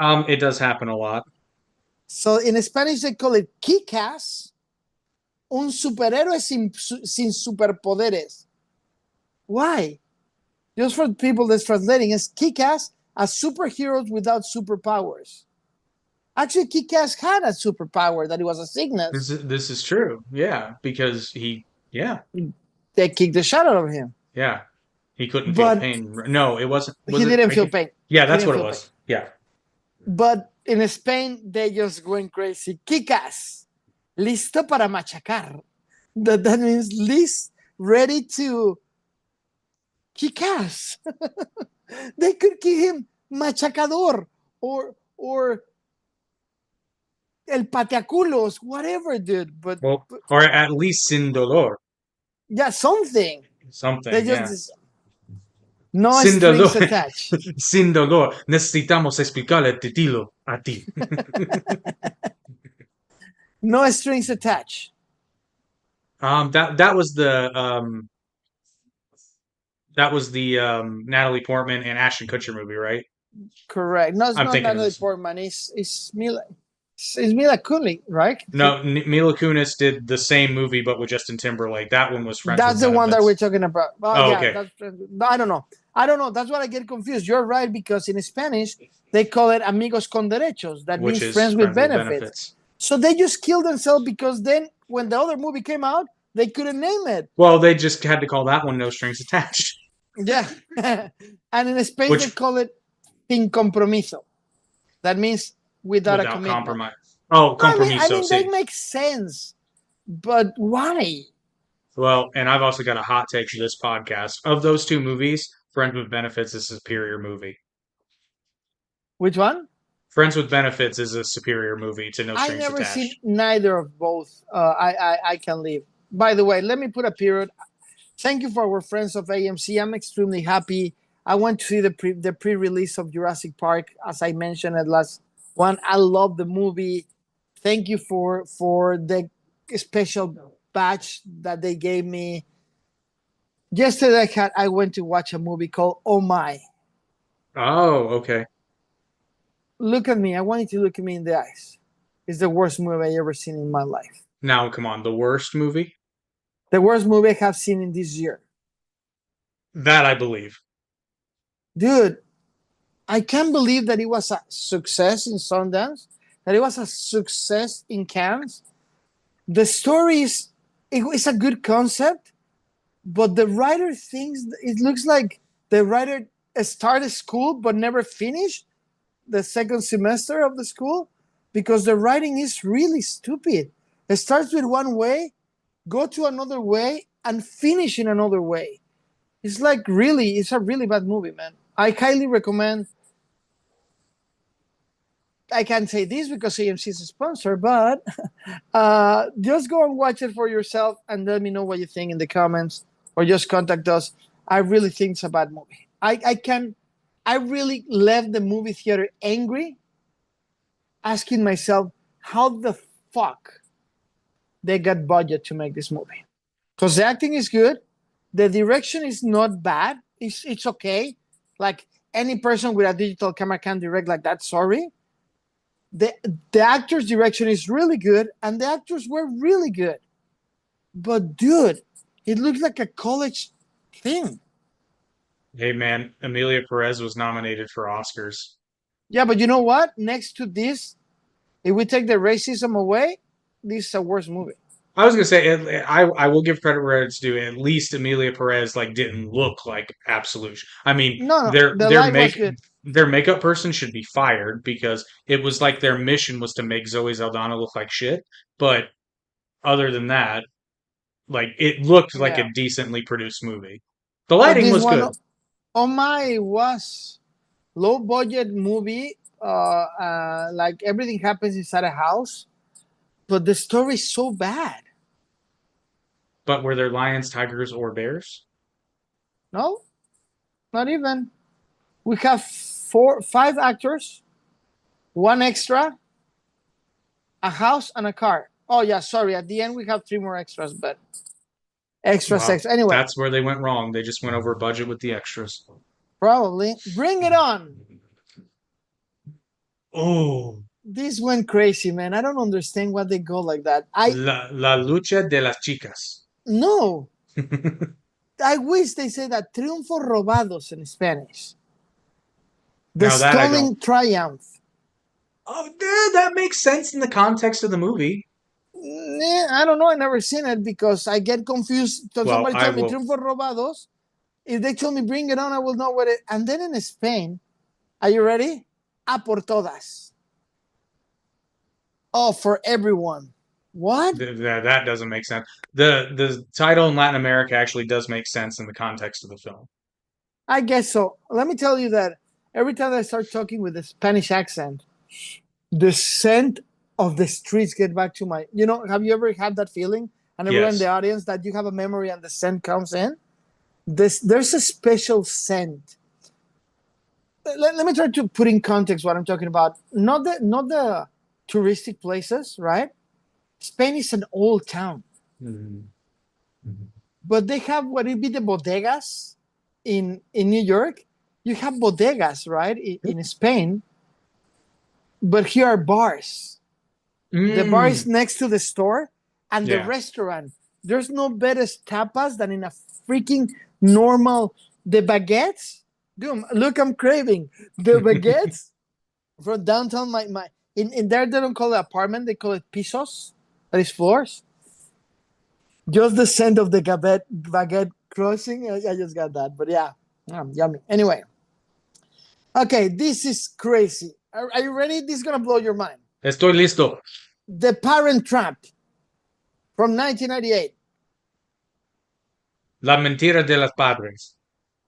It does happen a lot. So in Spanish they call it Kick-Ass, un superhéroe sin superpoderes. Why? Just for people that's translating, it's Kick-Ass as superheroes without superpowers. Actually, Kick-Ass had a superpower that it was a sickness. This is true. Yeah, because he Yeah. They kicked the shit out of him. Yeah. He couldn't feel But pain. No, it wasn't. Was he it? didn't feel pain. Yeah, He that's didn't what it feel was. pain. Yeah. But in Spain, they just went crazy. Kikas, listo para machacar. That means ready to kick ass. They could kill him machacador or el pateaculos, whatever, dude. But Well, or at least sin dolor. yeah, something. They Something, yeah. just no Sin dolor. strings attached. Sin dolor. Necesitamos explicarle a ti. No strings attached. That was the Natalie Portman and Ashton Kutcher movie, right? Correct. No, it's I'm not thinking of Natalie this. Portman. It's Mila Kunis, right? No, Mila Kunis did the same movie, but with Justin Timberlake. That one was Friends That's with the one that Benefits. we're talking about. Well, Oh, yeah, okay. that's. I don't know. I don't know. That's what I get confused. You're right, because in Spanish they call it amigos con derechos. That Which means is friends with benefits. benefits. So they just killed themselves because then when the other movie came out, they couldn't name it. Well, they just had to call that one No Strings Attached. Yeah. And in Spain Which- they call it sin compromiso. That means without a commitment. compromise. Oh, compromiso. I mean see. that makes sense. But why? Well, and I've also got a hot take for this podcast. Of those two movies, Friends with Benefits is a superior movie. Which one? Friends with Benefits is a superior movie to No I Strings never Attached. seen neither of both. I can leave. By the way, let me put a period. Thank you for our friends of AMC. I'm extremely happy. I went to see the pre-release of Jurassic Park, as I mentioned at last one. I love the movie. Thank you for the special batch that they gave me. Yesterday I went to watch a movie called Oh My. Oh, okay. Look at me. I want you to look at me in the eyes. It's the worst movie I ever seen in my life. Now, come on. The worst movie? The worst movie I have seen in this year. That I believe. Dude, I can't believe that it was a success in Sundance, that it was a success in Cannes. The story it's a good concept, but the writer thinks it looks like the writer started school but never finished the second semester of the school, because the writing is really stupid. It starts with one way, go to another way, and finish in another way. It's a really bad movie, man. I highly recommend. I can't say this because AMC is a sponsor, but just go and watch it for yourself and let me know what you think in the comments, or just contact us. I really think it's a bad movie. I really left the movie theater angry, asking myself how the fuck they got budget to make this movie. Because the acting is good, the direction is not bad. It's okay. Like any person with a digital camera can direct like that. Sorry. The actor's direction is really good, and the actors were really good. But dude, it looks like a college thing. Hey, man. Emilia Perez was nominated for Oscars. Yeah, but you know what? Next to this, if we take the racism away, this is a worse movie. I was gonna say, I will give credit where it's due. At least Emilia Perez didn't look like absolute. I mean, No, the light was good. their makeup person should be fired, because it was like their mission was to make Zoe Saldana look like shit. But other than that, it looked like Yeah. a decently produced movie. The But lighting this was one, good. Oh My was low budget movie. Like everything happens inside a house, but the story is so bad. But were there lions, tigers, or bears? No, not even. We have 5 actors, 1 extra, a house, and a car. Oh yeah, sorry. At the end, we have 3 more extras, but extra Wow, sex. Anyway, that's where they went wrong. They just went over budget with the extras. probably bring it on. Oh, This went crazy, man. I don't understand why they go like that. la lucha de las chicas. No. I wish they said that triunfos robados in Spanish. The Now that I stolen triumph. Oh, dude, that makes sense in the context of the movie. I don't know. I never seen it because I get confused. So Well, somebody I told me will. Triunfos Robados. If they told me bring it on, I will know what it. And then in Spain, are you ready? A por todas. Oh, for everyone. What? That doesn't make sense. The title in Latin America actually does make sense in the context of the film. I guess so. Let me tell you that every time I start talking with a Spanish accent, the scent of the streets get back to my. Have you ever had that feeling? And everyone in the Yes. audience that you have a memory and the scent comes in. There's a special scent. Let me try to put in context what I'm talking about. Not the touristic places, right? Spain is an old town, Mhm. but they have what it be the bodegas in New York. You have bodegas, right, in Spain, but here are bars. The bar is Mm, next to the store and the yeah. restaurant. There's no better tapas than in a freaking normal. The baguettes, dude, look, I'm craving the baguettes from downtown. My in there they don't call it apartment, they call it pisos. That is floors. Just the scent of the baguette crossing. I just got that, but yeah, yummy. Anyway, okay, this is crazy. Are you ready? This is gonna blow your mind. Estoy listo. The Parent Trap from 1998. La mentira de los padres.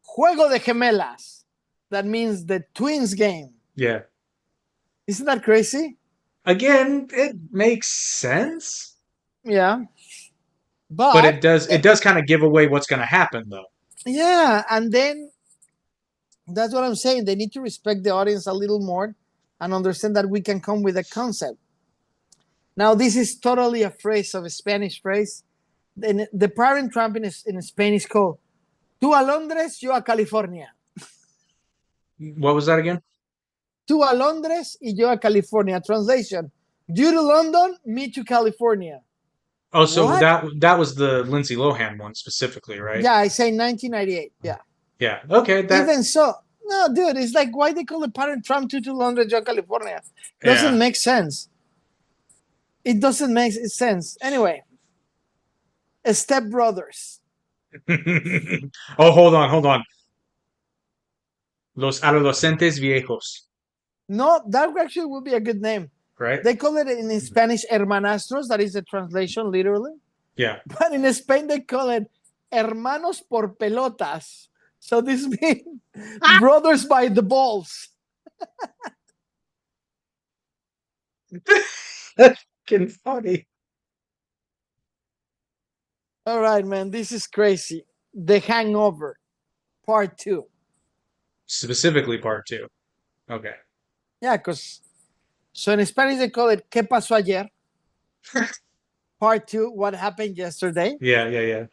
Juego de Gemelas. That means the twins game. Yeah. Isn't that crazy? Again, it makes sense, Yeah. but But it does kind of give away what's going to happen though. yeah, and then that's what I'm saying. They need to respect the audience a little more and understand that we can come with a concept. Now, this is totally a phrase of a Spanish phrase. The Parent Trap in Spain is called Tú a Londres, yo a California. What was that again? Tú a Londres y yo a California. Translation: you to London, me to California. Oh, so What? that was the Lindsay Lohan one specifically, right? Yeah, I say 1998. Yeah. Yeah. Okay, that Even so, no, dude, it's like why they call the Parent Trump to Londres, yo California. Doesn't yeah. make sense. It doesn't make sense. Anyway, Step Brothers. Oh, hold on. Los adolescentes viejos, No, that actually would be a good name. right? They call it in Spanish hermanastros. That is the translation, literally. Yeah. But in Spain, they call it hermanos por pelotas. So this means brothers by the balls. That's fucking funny. All right, man, this is crazy. The Hangover, Part 2. Specifically part two. Okay. Yeah, because so in Spanish they call it ¿Qué pasó ayer? Part 2, what happened yesterday? Yeah.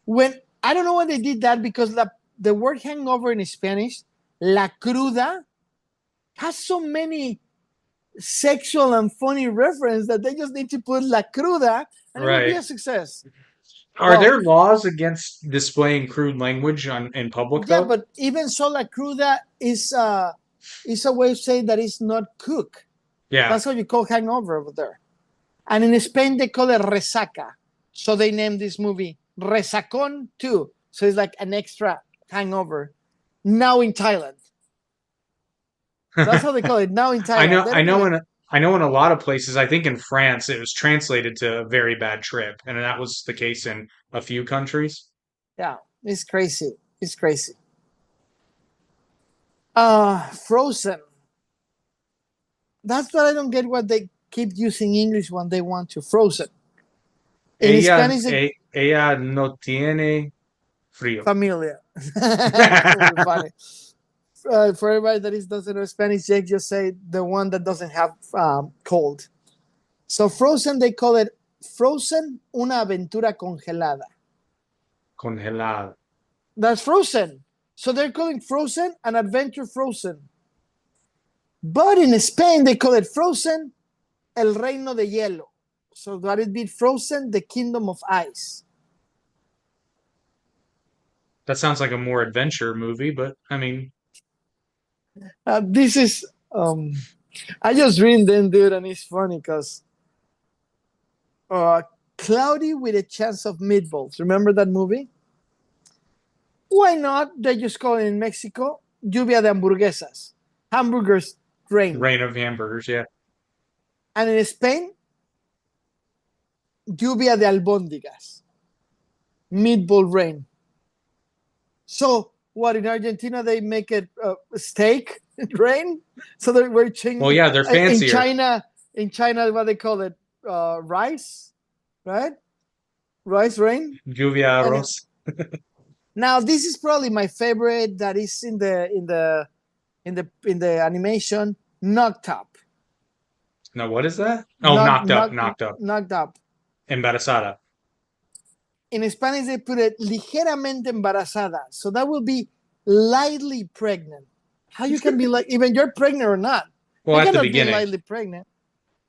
When I don't know when they did that because the word hangover in Spanish, la cruda, has so many sexual and funny reference that they just need to put la cruda and it will be Right. a success. Are Well, there laws against displaying crude language in public yeah, though? but even so, la cruda is a way of saying that it's not cook. Yeah. That's what you call hangover over there. And in Spain, they call it resaca. So they named this movie Resacón 2. So it's like an extra hangover. Now in Thailand. That's how they call it. Now in Thailand. I know in a lot of places, I think in France it was translated to a very bad trip, and that was the case in a few countries. Yeah, it's crazy. It's crazy. Frozen. That's what I don't get what they keep using English when they want to. Frozen. In Spanish, Ella no tiene frío. familia. That would be funny. For everybody that doesn't know Spanish, Jake just say the one that doesn't have cold. So Frozen, they call it Frozen, una aventura congelada. Congelado. That's Frozen. So they're calling Frozen an adventure Frozen. But in Spain, they call it Frozen, el reino de hielo. So that it be Frozen, the kingdom of ice. That sounds like a more adventure movie, but I mean, This is I just read them, dude, and it's funny because Uh, Cloudy with a Chance of Meatballs. Remember that movie? Why not? They just call it in Mexico Lluvia de Hamburguesas. Hamburgers rain. Reign of hamburgers, yeah. And in Spain, Lluvia de Albóndigas. Meatball rain. So, what, in Argentina, they make it steak rain? So they were changing. Well, yeah, they're fancier. In China, what they call it, rice, right? Rice rain. Lluvia arroz. Now, this is probably my favorite. That is in the animation, Knocked Up. No, what is that? Oh, knocked up. Knocked Up. Embarazada. In Spanish, they put it ligeramente embarazada. So that will be lightly pregnant. How you can be like, even you're pregnant or not. Well, you at the cannot beginning. be lightly pregnant.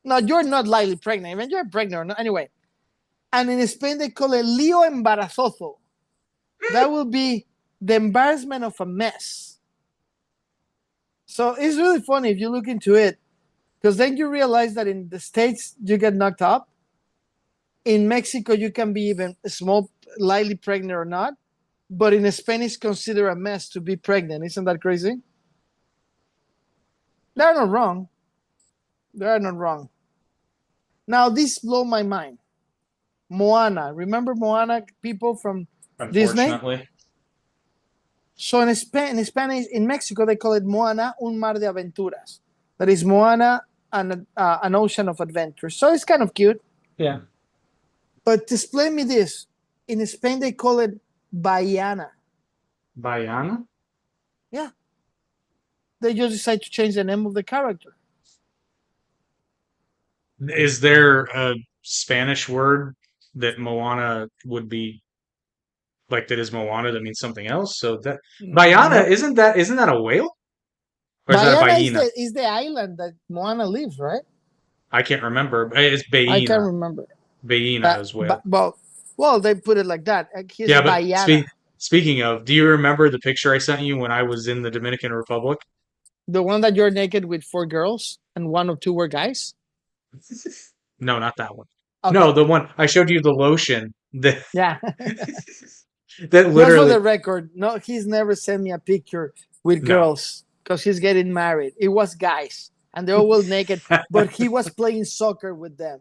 No, you're not lightly pregnant. Even you're pregnant or not. Anyway. And in Spain, they call it lío embarazoso. That will be the embarrassment of a mess. So it's really funny if you look into it, because then you realize that in the States, you get knocked up. In Mexico, you can be even small, lightly pregnant or not. But in Spain, it's considered a mess to be pregnant. Isn't that crazy? They're not wrong. They're not wrong. Now, this blows my mind. Moana. Remember Moana, people from Disney? Unfortunately. So in Spanish, in Mexico, they call it Moana, un mar de aventuras. That is Moana, an ocean of adventures. So it's kind of cute. Yeah. But explain me this. In Spain, they call it Baiana. Baiana? Yeah. They just decide to change the name of the character. Is there a Spanish word that Moana would be like that is Moana that means something else? So that Baiana, isn't that a whale? Or is that a Baiana ballena? is the island that Moana lives, right? I can't remember. It's I can't Baina. remember. Baina as well. Well, they put it like that. Here's Yeah, but Baiana. speaking of, do you remember the picture I sent you when I was in the Dominican Republic? The one that you're naked with 4 girls and 1 or 2 were guys? No, not that one. Okay. No, the one I showed you the lotion that Yeah. that Just literally for the record, no, he's never sent me a picture with girls because he's getting married. It was guys, and they all were naked, but he was playing soccer with them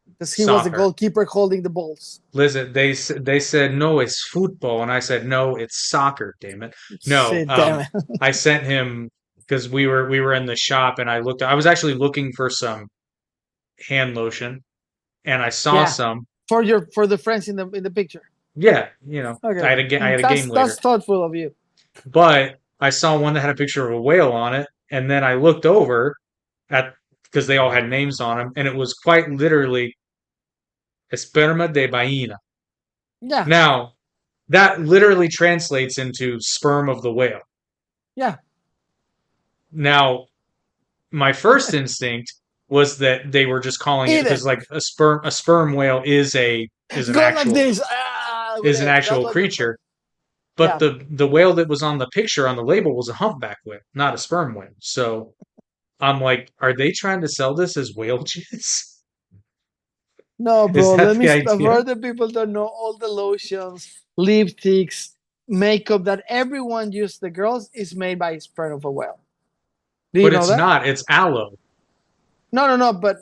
because he was the goalkeeper holding the balls. Listen, they said no, it's football, and I said no, it's soccer. Damn it! No, Shit, damn it. I sent him because we were in the shop, and I was actually looking for some hand lotion, and I saw some for the friends in the picture. Yeah, you know, Okay. I had a game later. That's thoughtful of you. But I saw one that had a picture of a whale on it, and then I looked over at because they all had names on them, and it was quite literally esperma de ballena. Yeah. Now, that literally translates into sperm of the whale. Yeah. Now, my first instinct was that they were just calling it because like a sperm whale is an actual creature. But the whale that was on the picture on the label was a humpback whale, not a sperm whale. So I'm like, are they trying to sell this as whale jizz? No, bro. Let me for the people don't know, all the lotions, lipsticks, makeup that everyone uses, the girls, is made by sperm of a whale. But it's not. It's aloe. No. But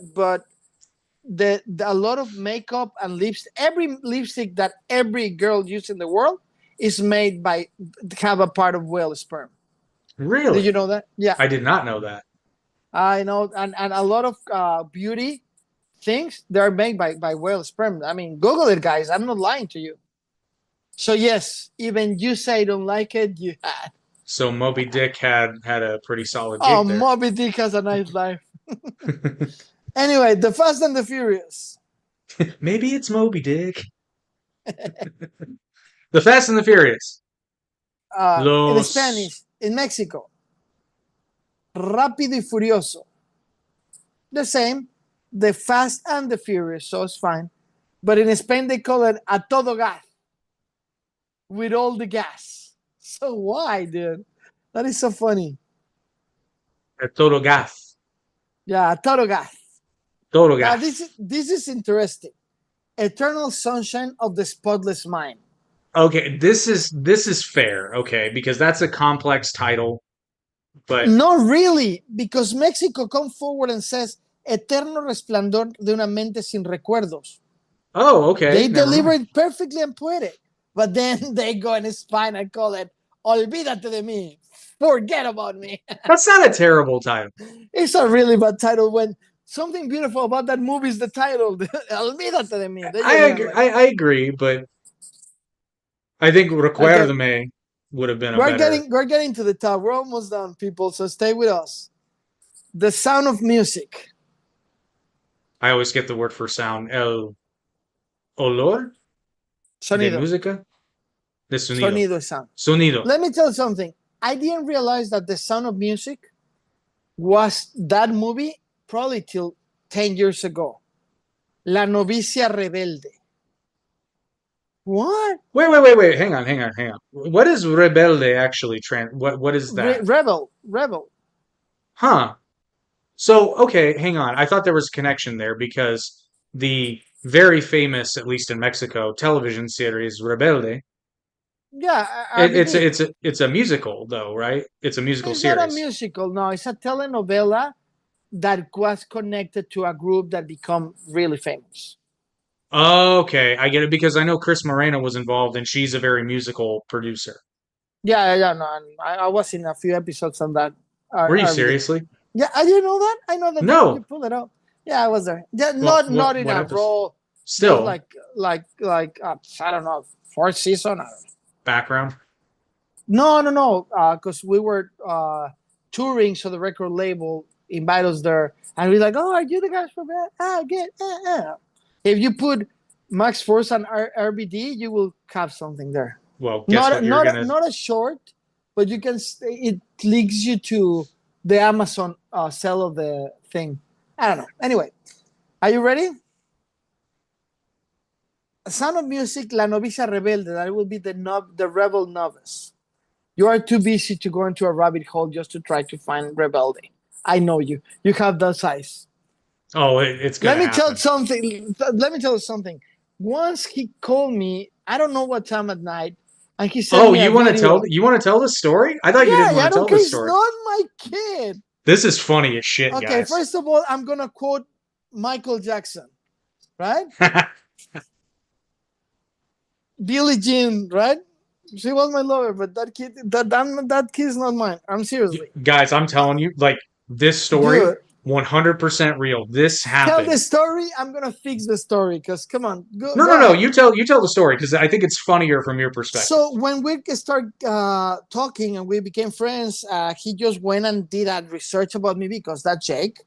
a lot of makeup and lipstick, every lipstick that every girl uses in the world is made by have a part of whale sperm. Really? Did you know that? Yeah. I did not know that. I know, and a lot of beauty things, they're made by whale sperm. I mean, Google it, guys. I'm not lying to you. So yes, even you say you don't like it, you had. So Moby Dick had a pretty solid gig there. Moby Dick has a nice life. Anyway, The Fast and the Furious. Maybe it's Moby Dick. The Fast and the Furious. In Spanish, in Mexico. Rápido y Furioso. The same. The Fast and the Furious, so it's fine. But in Spain, they call it a todo gas. With all the gas. So why, dude? That is so funny. A todo gas. Yeah, a todo gas. Todo Now, gas. this is interesting. Eternal Sunshine of the Spotless Mind. Okay, this is fair, okay, because that's a complex title, but Not really, because Mexico comes forward and says Eterno Resplandor de una mente sin recuerdos. oh, okay, They never deliver mind. it perfectly and poetic, but then they go in spine and call it Olvídate de mí. Forget about me. That's not a terrible title. It's a really bad title when something beautiful about that movie is the title. Olvídate de mí. They I just went agree, like, I agree, but I think okay, Recuérdame would have been a better. we're getting to the top. We're almost done, people. So stay with us. The Sound of Music. I always get the word for sound. El olor de Sonido. música, de sonido. Sonido is sound. Sonido. Let me tell you something. I didn't realize that The Sound of Music was that movie probably till 10 years ago. La Novicia Rebelde. What? Wait. Hang on. What is rebelde actually? What is that? Rebel. Huh. So, okay, hang on. I thought there was a connection there because the very famous, at least in Mexico, television series Rebelde. Yeah, It's RBD. it's a musical though, right? It's a musical It's not a series. musical. No, it's a telenovela that was connected to a group that become really famous. Okay, I get it because I know Chris Moreno was involved and she's a very musical producer. Yeah. No, and I was in a few episodes on that. Were you RBD. seriously? Yeah, I didn't know that. I know that you No. pull it up. Yeah, I was there. Yeah, Well, not in what a episode? row. Just Still, I don't know, fourth season. I don't know. background. No. Because we were touring, so the record label invited us there, and we're like, "Oh, are you the guys from that? Ah, good. If you put Max Force on RBD, you will have something there. Well, guess what you're gonna. Not a short, but you can. It links you to the Amazon sell of the thing. I don't know. Anyway, are you ready? Sound of Music, La Novicia Rebelde. That will be the rebel novice. You are too busy to go into a rabbit hole just to try to find Rebelde. I know you. You have that size. Oh, it's Let gonna me tell happen. something. Let me tell you something. Once he called me, I don't know what time at night, and he sent Oh, me a video. you want to tell the story? I thought you Yeah, didn't I want to don't tell care. the It's story. not my kid. This is funny as shit, Okay, guys. first of all, I'm gonna quote Michael Jackson, right? Billie Jean, right? She was my lover, but that kid's not mine. I'm seriously. Guys, I'm telling you, like this story, Dude, 100% real. This tell happened. the story. I'm gonna fix the story because come on, No, go no, no. ahead. You tell the story because I think it's funnier from your perspective. So when we start talking and we became friends, he just went and did a research about me because that's Jake,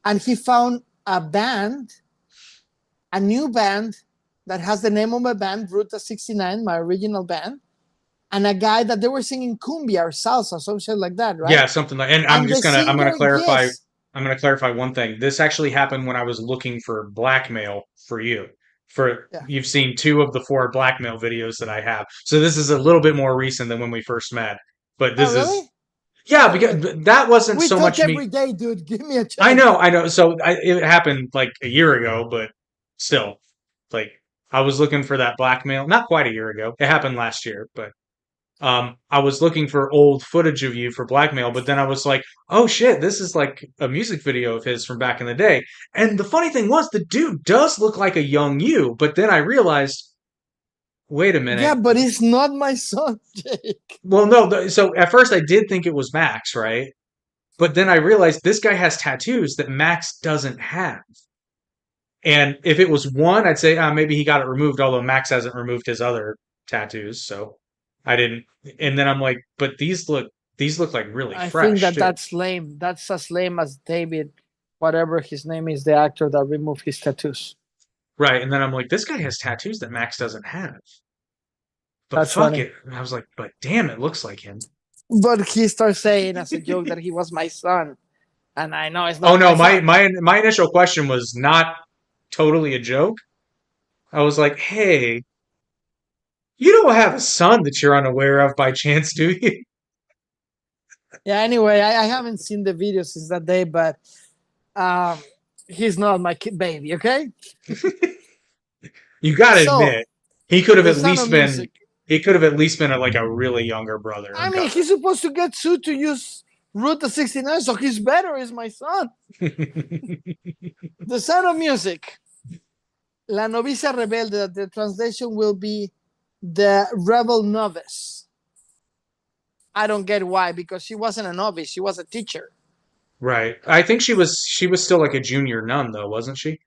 and he found a new band that has the name of my band, Ruta 69, my original band, and a guy that they were singing cumbia or salsa, some shit like that, right? Yeah, something like. And And the I'm gonna singer, clarify. yes. I'm gonna clarify one thing. This actually happened when I was looking for blackmail for you. Yeah. You've seen 2 of the 4 blackmail videos that I have. So this is a little bit more recent than when we first met. But Oh, this is really? yeah, because that wasn't We so talk much me. every day, dude. Give me a chance. I know. So it happened like a year ago, but still, like I was looking for that blackmail. Not quite a year ago. It happened last year, but I was looking for old footage of you for blackmail. But then I was like, oh shit, this is like a music video of his from back in the day. And the funny thing was, the dude does look like a young you. But then I realized, wait a Yeah, minute. but it's not my son, Jake. Well, no. So at first I did think it was Max, right? But then I realized this guy has tattoos that Max doesn't have. And if it was one, I'd say maybe he got it removed, although Max hasn't removed his other tattoos, so I didn't. And then I'm like, but these look like really I think fresh too. that's lame. That's as lame as David, whatever his name is, the actor that removed his tattoos. Right. And then I'm like, this guy has tattoos that Max doesn't have. But That's fuck funny. it. And I was like, but damn, it looks like him. But he starts saying as a joke that he was my son, and I know it's Oh not. no, my son. my initial question was not totally a joke. I was like, hey, you don't have a son that you're unaware of by chance, do you? Yeah. Anyway, I haven't seen the video since that day, but he's not my kid baby. Okay. You gotta So, admit, he could have The at Sound least of been Music. he could have at least been like a really younger brother or I mean, he's supposed to get sued to use Route 69, so he's better is my son. cousin. The Sound of Music. La novicia rebelde, that the translation will be the rebel novice. I don't get why, because she wasn't a novice, she was a teacher. Right. I think she was still like a junior nun though, wasn't she?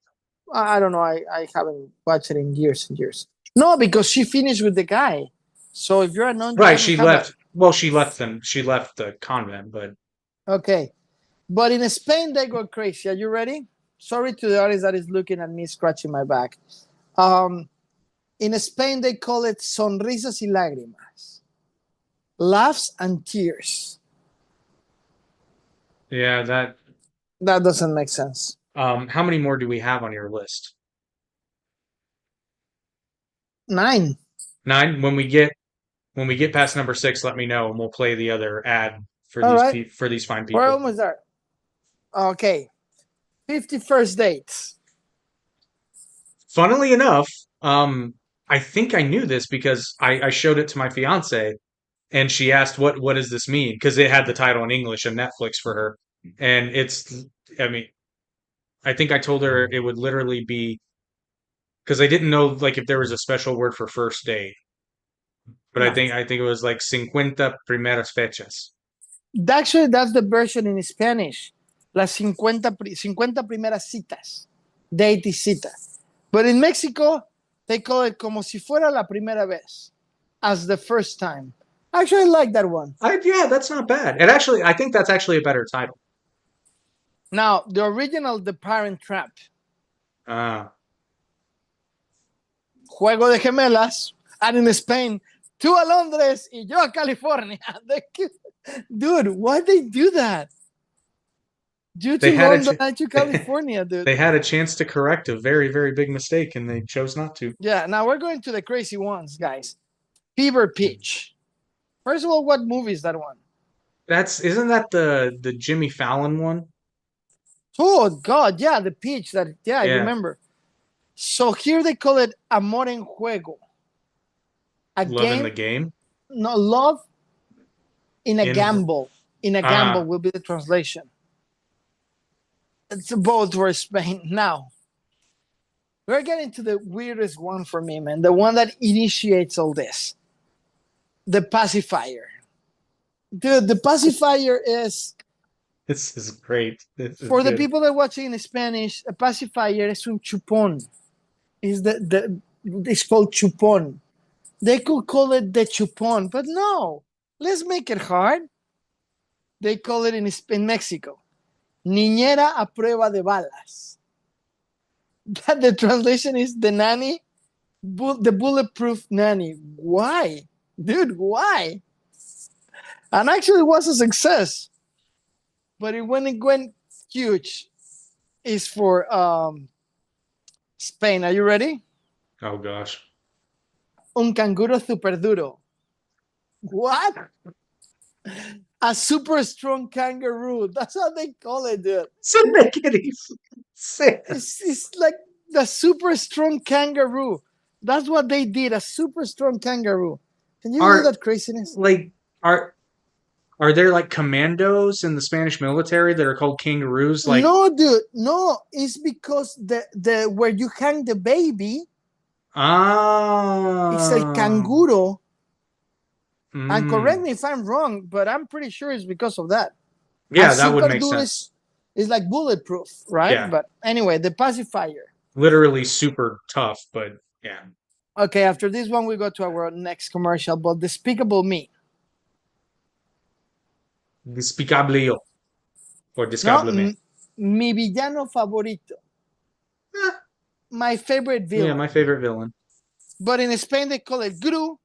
I don't know. I haven't watched it in years and years. No, because she finished with the guy. So if you're a nun, you Right, cannot she have a. left. Well, she left the convent, but Okay. But in Spain, they go crazy. Are you ready? Sorry to the audience that is looking at me scratching my back. Um, in Spain, they call it sonrisas y lágrimas, laughs and tears. yeah, that That doesn't make sense. how many more do we have on your list? 9. 9? When we get past number 6, let me know and we'll play the other ad for All these right. for these fine We're people. almost there. Okay. 51st dates. Funnily enough, I think I knew this because I showed it to my fiance and she asked what does this mean? Because it had the title in English on Netflix for her. And I mean, I think I told her it would literally be because I didn't know like if there was a special word for first date. But I No. think I think it was like 50 primeras fechas. Actually, that's the version in Spanish. Las 50 primeras citas. Date y cita. But in Mexico, they call it como si fuera la primera vez. As the first time. Actually, I like that one. Yeah, that's not bad. I think that's actually a better title. Now, the original, The Parent Trap. Uh, Juego de gemelas. And in Spain, tú a Londres y yo a California. Dude, why'd they do that? You they to had a London, I to California, dude. they had a chance to correct a very, very big mistake and they chose not to. Yeah, now we're going to the crazy ones, guys. Fever Pitch. First of all, what movie is that one? Isn't that the Jimmy Fallon one? Oh God, yeah, the pitch that I Yeah. remember. So here they call it Amor en Juego. A Love in game, the game. no love in a In- gamble. In a Ah. gamble will be the translation. It's both for Spain. Now, we're getting to the weirdest one for me, man. The one that initiates all this. The pacifier. Dude, the pacifier is This is great. This is for the good. people that are watching in Spanish, a pacifier is un chupón. Is it's called chupón. They could call it the chupón, but no. Let's make it hard. They call it in Mexico, niñera a prueba de balas. That the translation is the nanny, the bulletproof nanny. Why, dude? Why? And actually, it was a success. But when it went huge, is for Spain. Are you ready? Oh gosh. Un canguro super duro. What? A super strong kangaroo. That's how they call it, dude. Doesn't make any sense. It's like the super strong kangaroo. That's what they did. A super strong kangaroo. Can you believe that craziness? Like are there like commandos in the Spanish military that are called kangaroos? Like No, dude. No, it's because the where you hang the baby, it's el canguro. And correct me if I'm wrong, but I'm pretty sure it's because of that. Yeah, And that would super make duro sense. is like bulletproof, right? Yeah. But anyway, the pacifier. Literally super tough, but yeah. Okay, after this one, we go to our next commercial, but Despicable Me. Despicable or No, Discable. mi villano favorito. My favorite villain. Yeah, my favorite villain. But in Spain, they call it Gru,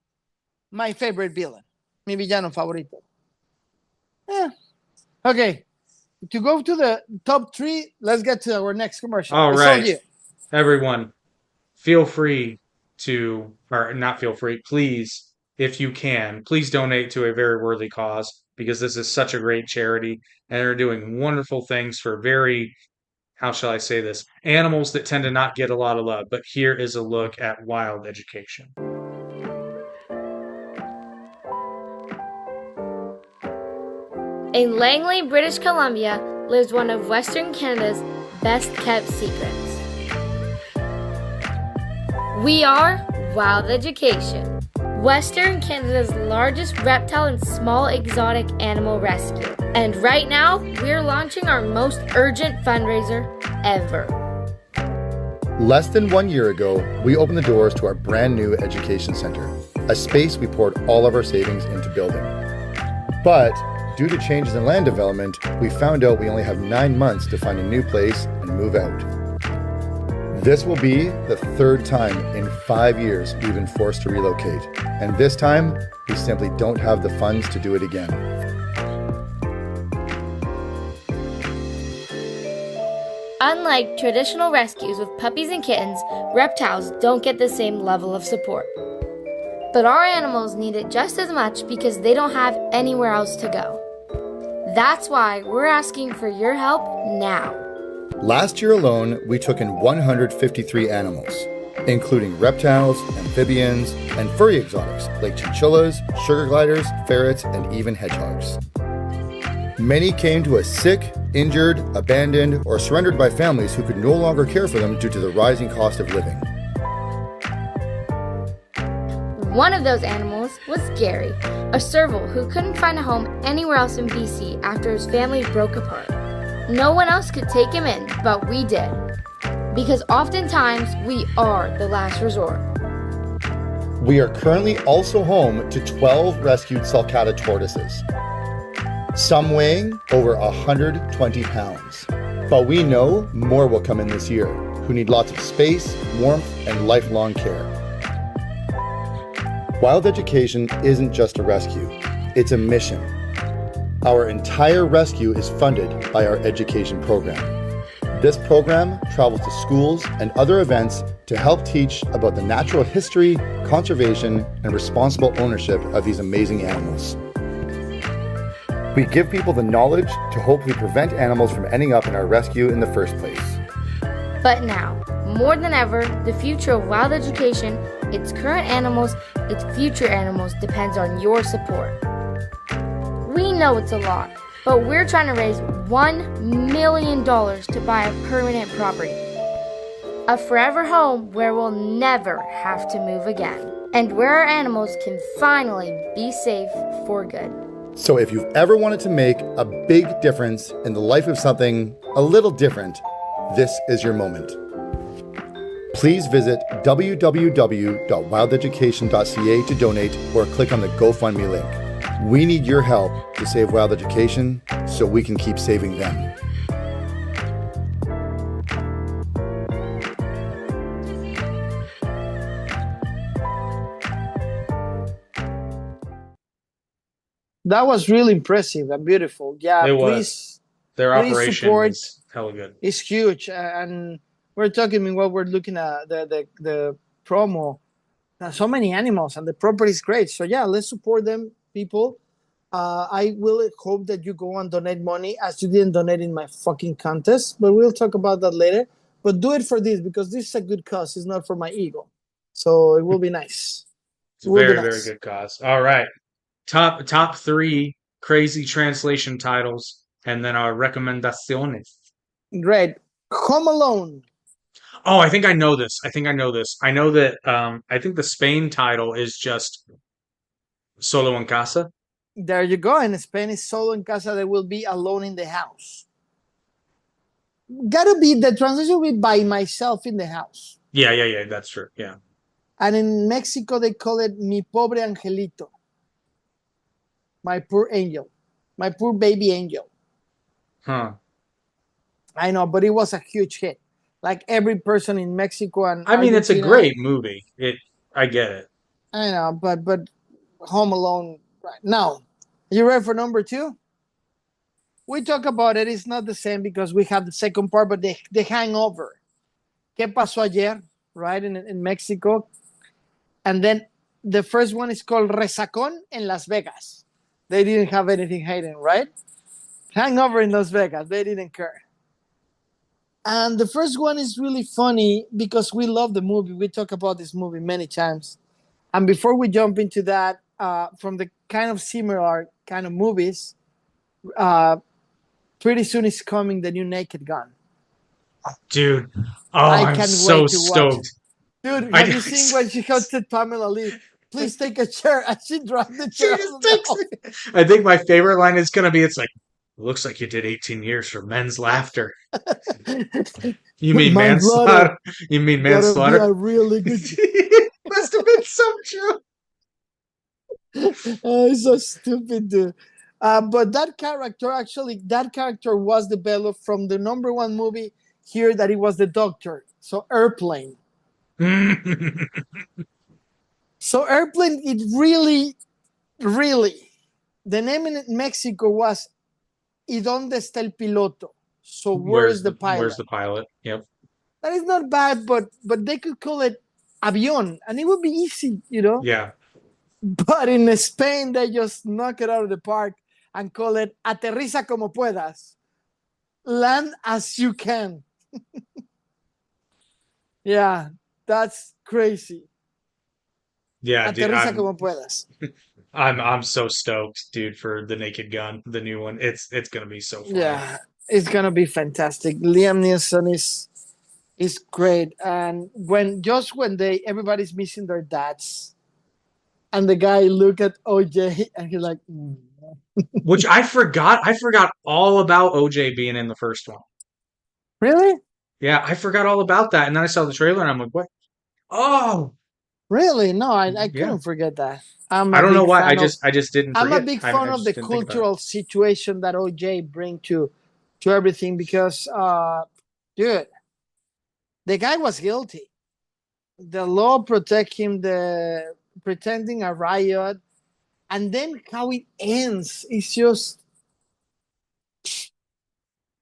my favorite villain. Mi villano favorito. Yeah. Okay. To go to the top 3, let's get to our next commercial. All It's right. you. Everyone, feel free to, or not feel free, please, if you can, please donate to a very worthy cause because this is such a great charity and they're doing wonderful things for very how shall I say this? Animals that tend to not get a lot of love. But here is a look at wild education. In Langley, British Columbia, lives one of Western Canada's best-kept secrets. We are Wild Education, Western Canada's largest reptile and small exotic animal rescue. And right now, we're launching our most urgent fundraiser ever. Less than 1 year ago, we opened the doors to our brand new education center, a space we poured all of our savings into building. But due to changes in land development, we found out we only have 9 months to find a new place and move out. This will be the third time in 5 years we've been forced to relocate, and this time, we simply don't have the funds to do it again. Unlike traditional rescues with puppies and kittens, reptiles don't get the same level of support. But our animals need it just as much because they don't have anywhere else to go. That's why we're asking for your help now. Last year alone, we took in 153 animals, including reptiles, amphibians, and furry exotics like chinchillas, sugar gliders, ferrets, and even hedgehogs. Many came to us sick, injured, abandoned, or surrendered by families who could no longer care for them due to the rising cost of living. One of those animals was Gary, a serval who couldn't find a home anywhere else in BC after his family broke apart. No one else could take him in, but we did. Because oftentimes, we are the last resort. We are currently also home to 12 rescued sulcata tortoises, some weighing over 120 pounds. But we know more will come in this year, who need lots of space, warmth, and lifelong care. Wild Education isn't just a rescue, it's a mission. Our entire rescue is funded by our education program. This program travels to schools and other events to help teach about the natural history, conservation, and responsible ownership of these amazing animals. We give people the knowledge to hopefully prevent animals from ending up in our rescue in the first place. But now, more than ever, the future of Wild Education, its current animals, its future animals depends on your support. We know it's a lot, but we're trying to raise $1 million to buy a permanent property. A forever home where we'll never have to move again, and where our animals can finally be safe for good. So if you've ever wanted to make a big difference in the life of something a little different, this is your moment. Please visit www.wildeducation.ca to donate or click on the GoFundMe link. We need your help to save Wild Education so we can keep saving them. That was really impressive and beautiful. Yeah, It was. please. Their Please operation support- is hella good. It's huge, and we're talking while we're looking at the promo. So many animals, and the property is great. So yeah, let's support them, people. I will hope that you go and donate money, as you didn't donate in my fucking contest, but we'll talk about that later. But do it for this, because this is a good cause. It's not for my ego, so it will be nice. It's a Will be very, nice. very good cause. All right. Top three crazy translation titles, and then our recomendaciones. Great. Home Alone. Oh, I think I know this. I know that I think the Spain title is just Solo en Casa. There you go. In Spain, is Solo en Casa. They will be alone in the house. Gotta be, the translation will be by myself in the house. Yeah, that's true. Yeah. And in Mexico, they call it Mi Pobre Angelito. My poor angel. My poor baby angel. Huh. I know, but it was a huge hit. Like every person in Mexico and I mean, it's a Argentina- great movie. I get it. I know, but Home Alone right now. You ready for number 2? We talk about it. It's not the same because we have the second part, but the Hangover. ¿Qué pasó ayer? Right, in Mexico. And then the first one is called Resacón en Las Vegas. They didn't have anything hidden, right? Hangover in Las Vegas. They didn't care. And the first one is really funny because we love the movie. We talk about this movie many times. And before we jump into that, from the kind of similar kind of movies, uh, pretty soon is coming the new Naked Gun. Dude. Oh, I I'm can't so wait to watch it. stoked. Dude, I have you seen when she goes to Pamela Lee? Please take a chair. And she dropped the She chair out just of the takes it. I think my favorite line is gonna be, it's like, looks like you did 18 years for men's laughter. You mean Manslaughter. manslaughter? You mean Gotta be manslaughter? a really good. Must have been so true. Oh, it's so stupid, dude. But that character was developed from the number one movie here that it was the Doctor. So Airplane. So Airplane, it really, really, the name in Mexico was ¿Y dónde está el piloto? So where is the Where's pilot? the pilot? Yep. That is not bad, but they could call it avión, and it would be easy, you know. Yeah. But in Spain, they just knock it out of the park and call it aterriza como puedas, land as you can. Yeah, that's crazy. Yeah, dude, Aterriza como puedas. I'm so stoked, dude, for the Naked Gun, the new one. It's gonna be so funny. Yeah, it's gonna be fantastic. Liam Neeson is great, and when they everybody's missing their dads, and the guy look at OJ and he's like, Which I forgot. I forgot all about OJ being in the first one. really? Yeah, I forgot all about that. And then I saw the trailer and I'm like, what? Oh, Really? No, I yeah. couldn't forget that. I'm I a don't know big why. fan of I just didn't I'm a forget. big I fan of just the didn't think about it. cultural situation that OJ bring to everything because dude, the guy was guilty. The law protect him, the pretending a riot, and then how it ends is just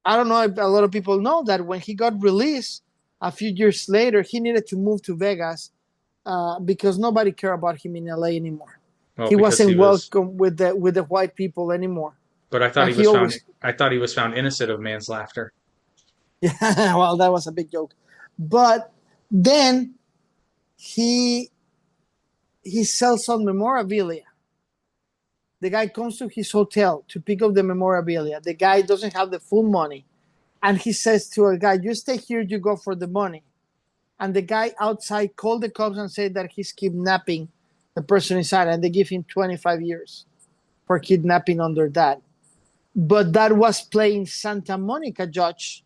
I don't know if a lot of people know that when he got released a few years later, he needed to move to Vegas because nobody cared about him in LA anymore. Well, He because he wasn't was, welcome with the white people anymore. but And he always I thought he was found innocent of man's laughter. yeah, well, that was a big joke. But then he sells some memorabilia. The guy comes to his hotel to pick up the memorabilia. The guy doesn't have the full money. And he says to a guy, you stay here, you go for the money. And the guy outside called the cops and said that he's kidnapping the person inside, and they give him 25 years for kidnapping under that. But that was playing Santa Monica judge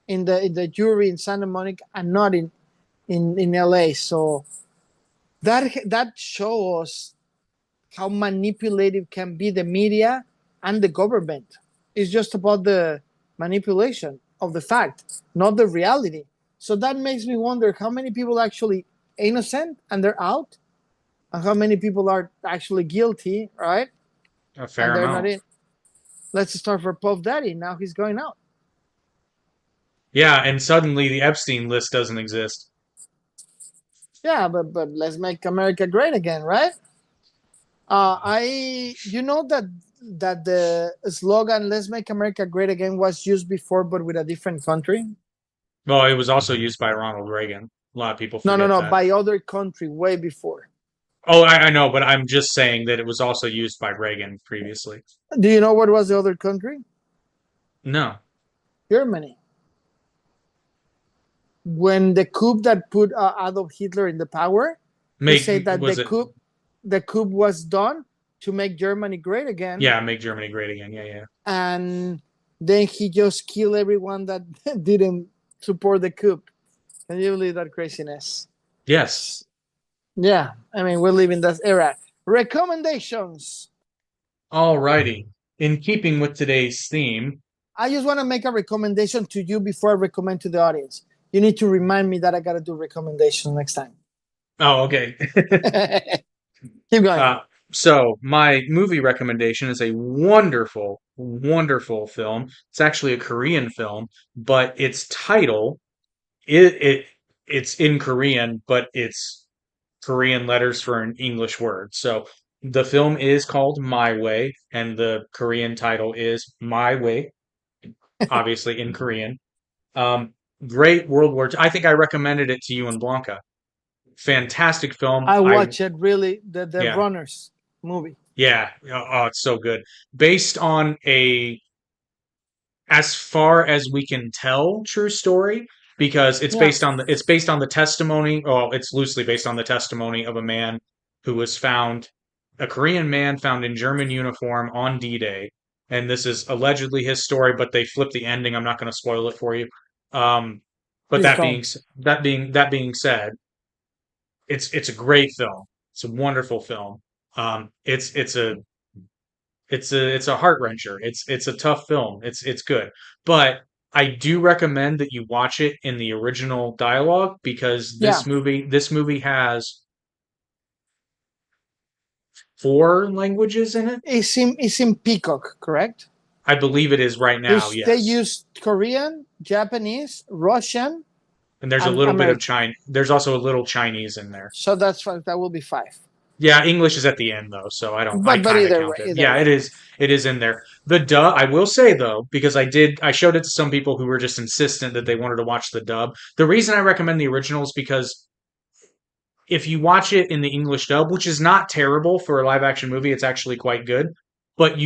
in the jury in Santa Monica and not in LA. So that shows how manipulative can be the media and the government. It's just about the manipulation of the fact, not the reality. So that makes me wonder how many people are actually innocent and they're out, and how many people are actually guilty, right? A And fair they're not amount. in. Let's start for Puff Daddy. Now he's going out. Yeah, and suddenly the Epstein list doesn't exist. Yeah, but let's make America great again, right? You know that the slogan "Let's make America great again" was used before, but with a different country. Well, it was also used by Ronald Reagan. A lot of people No, no, forget no, that. by other country way before. Oh, I know, but I'm just saying that it was also used by Reagan previously. Do you know what was the other country? No. Germany. When the coup that put Adolf Hitler in the power, they say that Was it? the coup was done to make Germany great again. Yeah, make Germany great again. Yeah, yeah. And then he just killed everyone that didn't support the coup. Can you believe that craziness? Yes. Yeah, I mean, we're living that era. Recommendations. Alrighty. In keeping with today's theme, I just want to make a recommendation to you before I recommend to the audience. You need to remind me that I got to do recommendations next time. oh, okay. Keep going. So my movie recommendation is a wonderful, wonderful film. It's actually a Korean film, but its title it's in Korean, but it's Korean letters for an English word. So the film is called My Way, and the Korean title is My Way, obviously in Korean. Great World War II. I think I recommended it to you and Blanca. Fantastic film. I watched it really, the Yeah. Runners movie. Yeah. Oh, it's so good. Based on as far as we can tell, true story, because it's Yeah. based on the testimony. Well, it's loosely based on the testimony of a man who was found, a Korean man found in German uniform on D-Day, and this is allegedly his story, but they flipped the ending. I'm not going to spoil it for you. Um, but Please don't. that being said, it's a great film. It's a wonderful film. It's a heart wrencher. It's a tough film. It's good, but I do recommend that you watch it in the original dialogue because Yeah. this movie has 4 languages in it. It's in Peacock, correct? I believe it is right now. They Yes, use Korean, Japanese, Russian, and there's a and little bit of American. China. There's also a little Chinese in there. So that's fine. That will be 5. Yeah, English is at the end though, so I don't. I But kind of either count way, it. either Yeah, way. it is. It is in there. The dub. I will say though, because I showed it to some people who were just insistent that they wanted to watch the dub. The reason I recommend the original is because if you watch it in the English dub, which is not terrible for a live action movie, it's actually quite good. But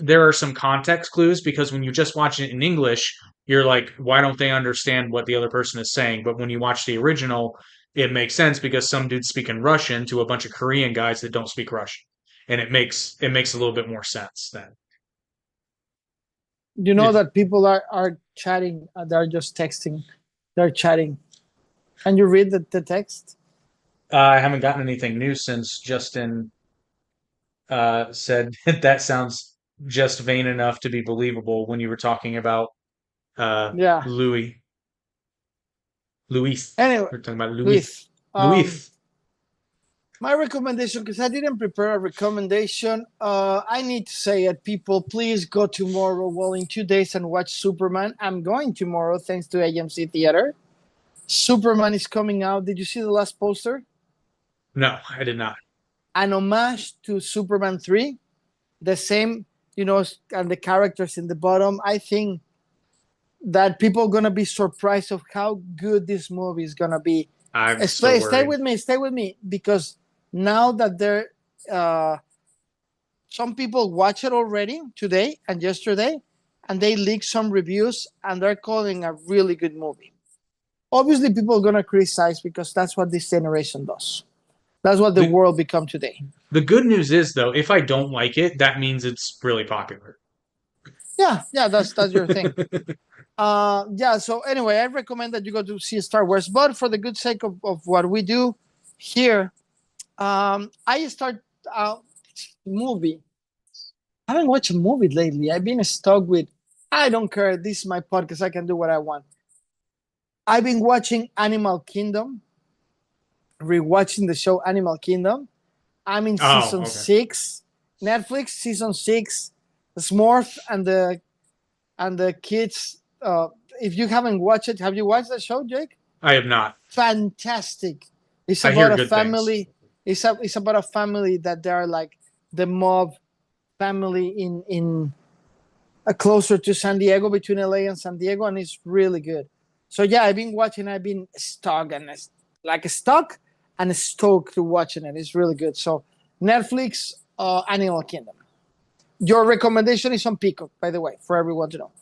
there are some context clues because when you just watch it in English, you're like, why don't they understand what the other person is saying? But when you watch the original, it makes sense because some dude's speaking Russian to a bunch of Korean guys that don't speak Russian. And it makes a little bit more sense then. You know that people are chatting. They're just texting. They're chatting. Can you read the text? I haven't gotten anything new since Justin said that sounds just vain enough to be believable when you were talking about Yeah. Louis. Anyway, We're talking about Luis. Louis. My recommendation, because I didn't prepare a recommendation, I need to say it, people, please go tomorrow, well, in 2 days and watch Superman. I'm going tomorrow, thanks to AMC Theater. Superman is coming out. Did you see the last poster? No, I did not. An homage to Superman 3. The same, and the characters in the bottom. I think that people are going to be surprised of how good this movie is going to be. Stay with me, because now that some people watch it already today and yesterday, and they leaked some reviews, and they're calling a really good movie. Obviously, people are going to criticize because that's what this generation does. That's what the world become today. The good news is, though, if I don't like it, that means it's really popular. Yeah, that's your thing. So anyway, I recommend that you go to see Star Wars, but for the good sake of what we do here, I start movie. I haven't watched a movie lately. I've been stuck with, I don't care, this is my podcast, I can do what I want. I've been watching Animal Kingdom, rewatching the show Animal Kingdom. I'm in season 6, Netflix season 6. The Smurf and the kids. If you haven't watched it, have you watched the show, Jake? I have not. Fantastic. It's about a family. It's about a family that they are like the mob family in closer to San Diego, between LA and San Diego, and it's really good. So yeah, I've been watching. I've been stuck and stoked to watching it. It's really good. So Netflix, Animal Kingdom. Your recommendation is on Peacock, by the way, for everyone to know.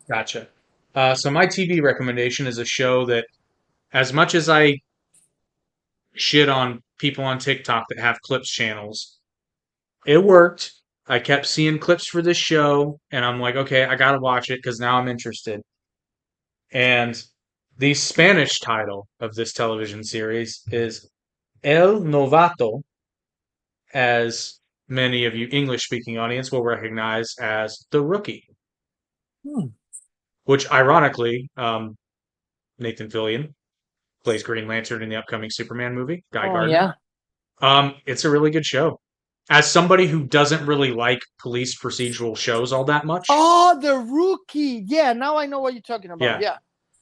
Gotcha. So my TV recommendation is a show that, as much as I shit on people on TikTok that have clips channels, it worked. I kept seeing clips for this show, and I'm like, okay, I gotta watch it because now I'm interested. And the Spanish title of this television series is El Novato, as many of you English-speaking audience will recognize as The Rookie. Which, ironically, Nathan Fillion plays Green Lantern in the upcoming Superman movie, Guy Gardner. Yeah. It's a really good show. As somebody who doesn't really like police procedural shows all that much. Oh, The Rookie. Yeah, now I know what you're talking about. Yeah.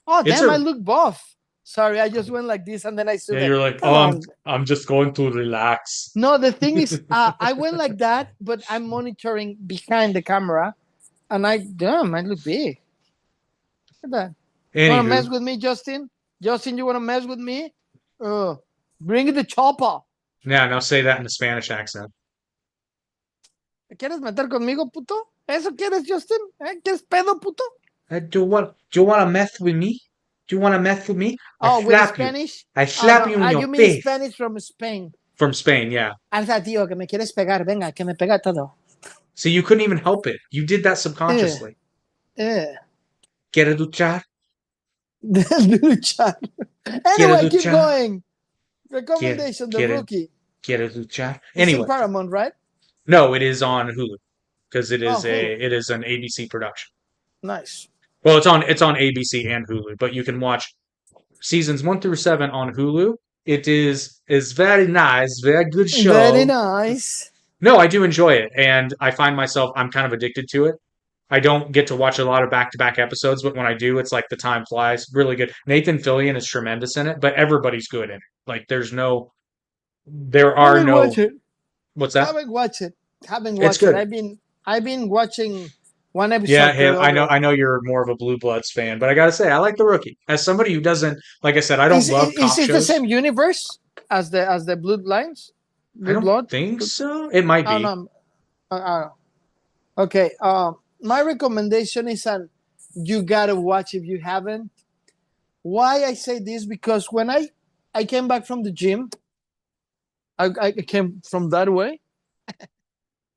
Oh, damn, I look buff. Sorry, I just went like this and then I stood there. You're like, I'm just going to relax. No, the thing is, I went like that, but I'm monitoring behind the camera, and I look big. Look at that. Want to mess Anywho, with me, Justin? Justin, you want to mess with me? Bring the chopper. now say that in a Spanish accent. ¿Te quieres meter conmigo, puto? ¿Eso quieres, Justin? ¿Quieres pedo, puto? Do you want to mess with me? Do you want to mess with me? Oh, with Spanish? I slap no. you in your You mean face. Spanish from Spain. From Spain, yeah. Alza, tío, que me quieres pegar. Venga, que me pega todo. So you couldn't even help it. You did that subconsciously. ¿Quieres duchar? Luchar. Anyway, keep going. Recommendation, The Rookie. ¿Quieres duchar? It's Anyway. in Paramount, right? No, it is on Hulu. Because it is Hulu. it is an ABC production. Nice. Well, it's on ABC and Hulu, but you can watch seasons 1 through 7 on Hulu. It is very nice, very good show. Very nice. No, I do enjoy it, and I find myself I'm kind of addicted to it. I don't get to watch a lot of back-to-back episodes, but when I do, it's like the time flies. Really good. Nathan Fillion is tremendous in it, but everybody's good in it. Like there are no. Watch it. What's that? Haven't watched it. It's good. I've been watching one episode. Yeah, I know you're more of a Blue Bloods fan, but I gotta say I like The Rookie. As somebody who doesn't, like I said, I don't love cop Is it shows. the same universe as the Bloodlines? I don't think so. It might be. Okay. My recommendation is you gotta watch if you haven't. Why I say this? Because when I came back from the gym, I came from that way.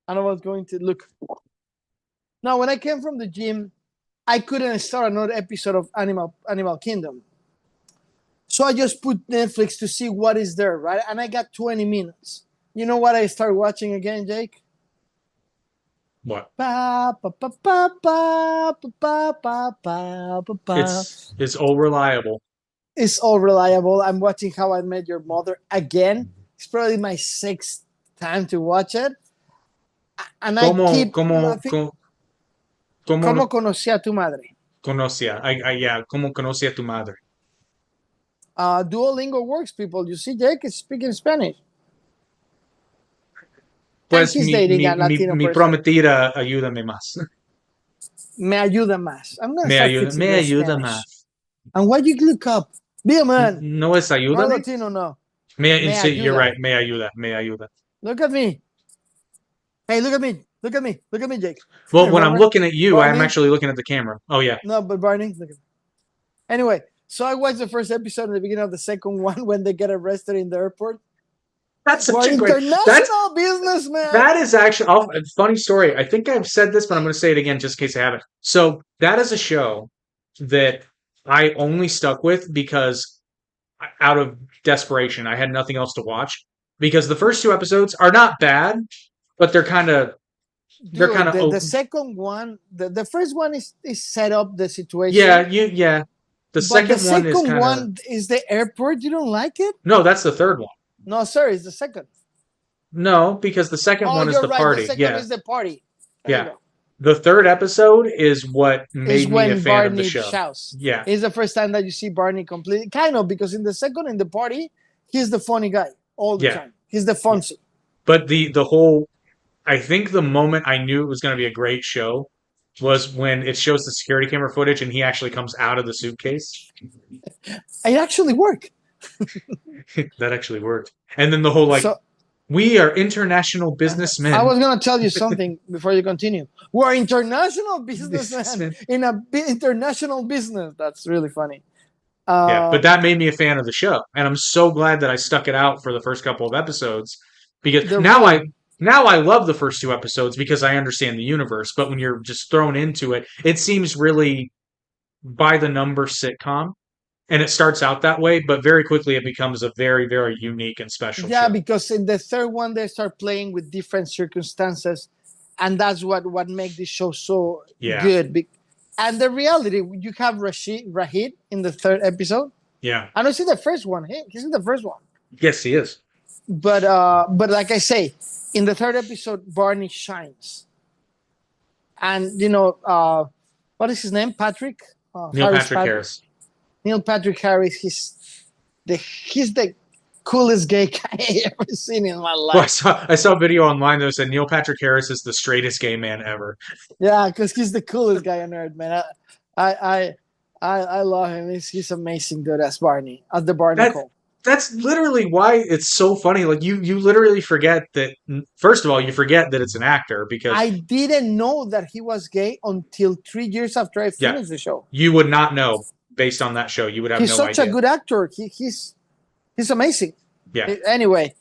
And I was going to look. Now, when I came from the gym, I couldn't start another episode of Animal Kingdom. So I just put Netflix to see what is there, right? And I got 20 minutes. You know what I started watching again, Jake? What? It's all reliable. It's all reliable. I'm watching How I Met Your Mother again. It's probably my 6th time to watch it. And I keep laughing. ¿Cómo conocí a tu madre? Conocía. ¿Cómo conocí a tu madre? Duolingo works, people. You see, Jake is speaking Spanish. Pues mi prometida, ayúdame más. Me ayuda más. I'm gonna me start ayuda, fixing me the ayuda Spanish. más. And what you look up? Be a man. No es ayúdame. No Latino, no. You're right. Me ayuda. Look at me. Hey, look at me. Look at me, Jake. Well, when I'm looking at you, Barney? I'm actually looking at the camera. Oh, yeah. No, but Barney, look at me. Anyway, so I watched the first episode at the beginning of the second one when they get arrested in the airport. That's such a great... international business, man. That is actually... a funny story. I think I've said this, but I'm going to say it again just in case I haven't. So that is a show that I only stuck with because out of desperation, I had nothing else to watch. Because the first 2 episodes are not bad, but they're kind of... The second one, the first one is set up the situation. Yeah. The second one is the airport. You don't like it? No, that's the third one. No, sir, it's the second. No, because the second one is the party. The second is the party. Yeah. The third episode is what made me a fan Barney of the show. Shouts. Yeah. It's the first time that you see Barney completely. Kind of, because in the second, in the party, he's the funny guy all the time. He's the Fonzie. But the whole... I think the moment I knew it was going to be a great show was when it shows the security camera footage and he actually comes out of the suitcase. It actually worked. That actually worked. And then the whole we are international businessmen. I was going to tell you something before you continue. We're international businessmen in a international business. That's really funny. But that made me a fan of the show. And I'm so glad that I stuck it out for the first couple of episodes because now I love the first 2 episodes because I understand the universe, but when you're just thrown into it, it seems really by the number sitcom, and it starts out that way, but very quickly it becomes a very, very unique and special show. Because in the third one, they start playing with different circumstances, and that's what makes this show so good. And the reality, you have Rahid in the third episode. Yeah. I don't see the first one. He's in the first one. Yes, he is. But like I say, in the third episode, Barney shines. And, what is his name? Patrick? Neil Patrick Harris. Neil Patrick Harris. He's the coolest gay guy I ever seen in my life. Well, I saw a video online that said Neil Patrick Harris is the straightest gay man ever. Yeah, because he's the coolest guy on earth, man. I love him. He's amazing, dude. As Barney, as the That Barnacle. that's literally why it's so funny. Like you literally forget that. First of all, you forget that it's an actor because I didn't know that he was gay until 3 years after I yeah, finished the show. you would not know based on that show. You would have He's no such a idea. good actor. He's amazing. Yeah. Anyway,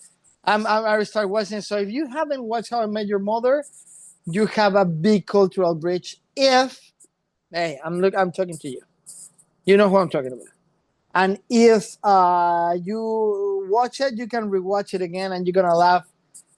I start watching. So if you haven't watched How I Met Your Mother, you have a big cultural bridge. I'm talking to you. You know who I'm talking about. And if you watch it, you can rewatch it again, and you're gonna laugh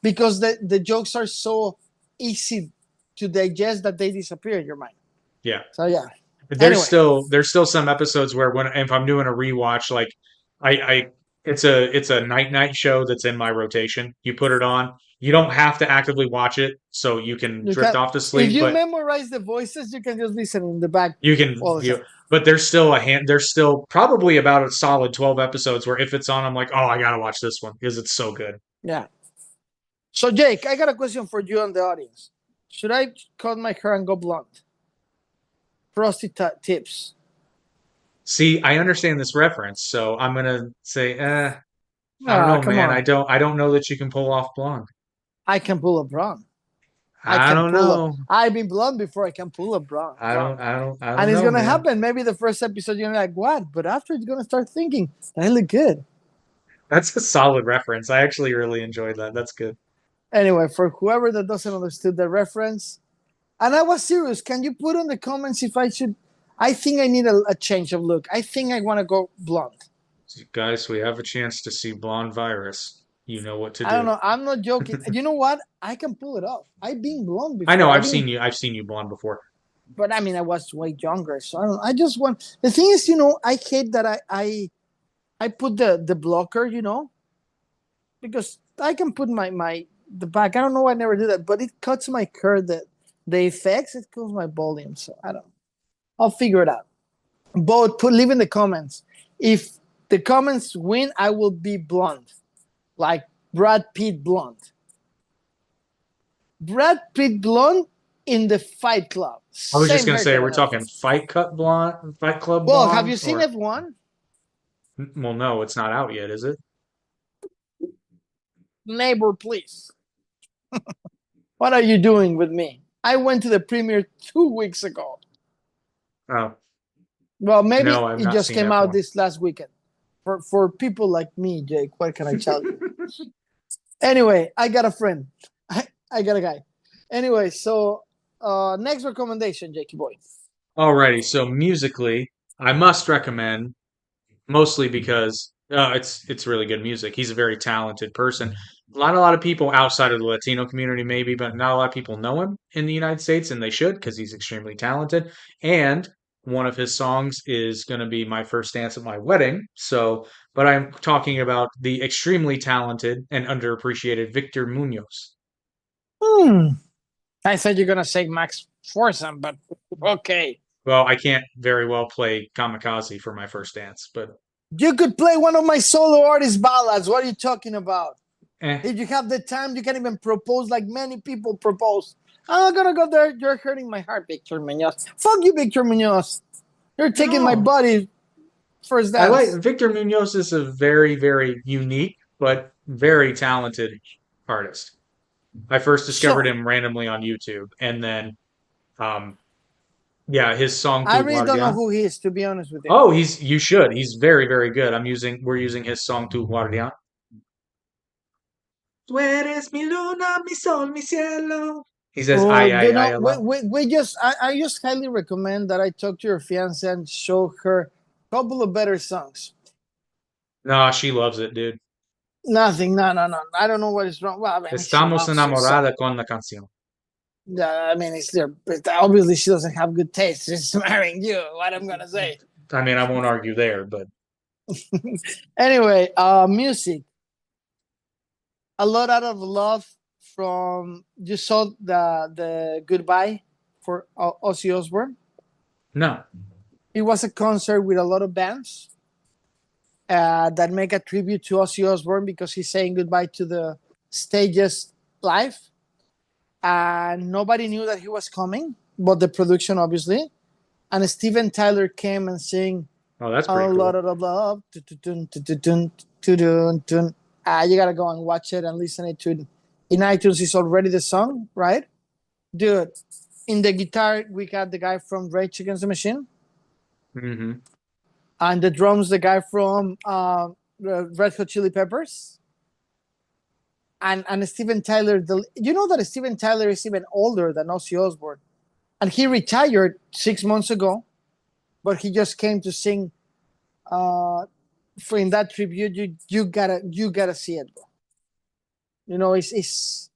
because the jokes are so easy to digest that they disappear in your mind. Yeah. So yeah. There's still some episodes where if I'm doing a rewatch, like I it's a night show that's in my rotation. You put it on. You don't have to actively watch it, so you can You drift can, off to if sleep, you but memorize the voices, you can just listen in the back you can all the view. time. But there's still probably about a solid 12 episodes where if it's on, I'm like, oh, I gotta watch this one because it's so good. Yeah. So Jake, I got a question for you and the audience. Should I cut my hair and go blonde? Frosty tips. See, I understand this reference, so I'm gonna say, I don't know, Come man. on. I don't know that you can pull off blonde. I can pull a blonde. I don't know. I've been blonde before. I can pull a blonde. I don't And it's know, gonna man. happen. Maybe the first episode you're gonna be like, what? But after you're gonna start thinking, I look good. That's a solid reference. I actually really enjoyed that. That's good. Anyway, for whoever that doesn't understand the reference, and I was serious. Can you put in the comments if I should? I think I need a change of look. I think I want to go blonde. Guys, we have a chance to see Blonde Virus. You know what to do. I don't know. I'm not joking. You know what? I can pull it off. I've been blonde before. I know. I've seen you blonde before. But I mean, I was way younger, so I don't. I just want. The thing is, I hate that I put the blocker, because I can put the back. I don't know why I never do that, but it cuts my curl. The effects, it kills my volume. So I don't. I'll figure it out. But leave in the comments. If the comments win, I will be blonde, like Brad Pitt blonde. Brad Pitt blonde in the Fight Club. I was just Same gonna say, we're haircut. talking Fight Club blonde. Well, have you seen F1? Well, no, it's not out yet, is it? Neighbor, please. What are you doing with me? I went to the premiere 2 weeks ago. Oh, Well, maybe no, I've it not just seen came out F1. this last weekend. For people like me, Jake, what can I tell you? Anyway, I got a friend. I got a guy. Anyway, so next recommendation, Jakey boy. Alrighty, so musically, I must recommend, mostly because it's really good music. He's a very talented person. A lot of people outside of the Latino community, maybe, but not a lot of people know him in the United States, and they should because he's extremely talented. And one of his songs is going to be My First Dance at My Wedding. But I'm talking about the extremely talented and underappreciated Victor Munoz. I thought you're gonna say Max Forsam, but okay. Well, I can't very well play Kamikaze for My First Dance, but You could play one of my solo artist ballads. What are you talking about? eh. If you have the time, you can even propose like many people propose. I'm not gonna go there. You're hurting my heart, Victor Munoz. Fuck you, Victor Munoz. You're taking my body first dance. I like Victor Munoz is a very, very unique but very talented artist. I first discovered him randomly on YouTube, and then, yeah, his song I "Tu really don't know Guardian." who he is, to be honest with you. Oh, you should. He's very, very good. We're using his song "Tu Guardian." Tú eres mi luna, mi sol, mi cielo. He says, "Ay, ay, ay, I love." I just highly recommend that I talk to your fiance and show her a couple of better songs. Nah, she loves it, dude. Nothing, no. I don't know what is wrong. Well, I mean, Estamos enamorada con la canción. I mean, it's there. But obviously, she doesn't have good taste. She's marrying you. What I'm gonna say. I mean, I won't argue there, but Anyway, music. A lot out of love from. You saw the goodbye for Ozzy Osbourne. no. It was a concert with a lot of bands that make a tribute to Ozzy Osbourne because he's saying goodbye to the stages live. And nobody knew that he was coming, but the production, obviously. and Steven Tyler came and sing Oh, that's a pretty lot cool. of love. You gotta go and watch it and listen it to in iTunes. Is already the song, right, dude? In the guitar, we got the guy from Rage Against the Machine, Hmm. and the drums, the guy from Red Hot Chili Peppers, and Steven Tyler. You know that Steven Tyler is even older than Ozzy Osbourne, and he retired 6 months ago, but he just came to sing. For in that tribute, you gotta see it, bro. You know, it's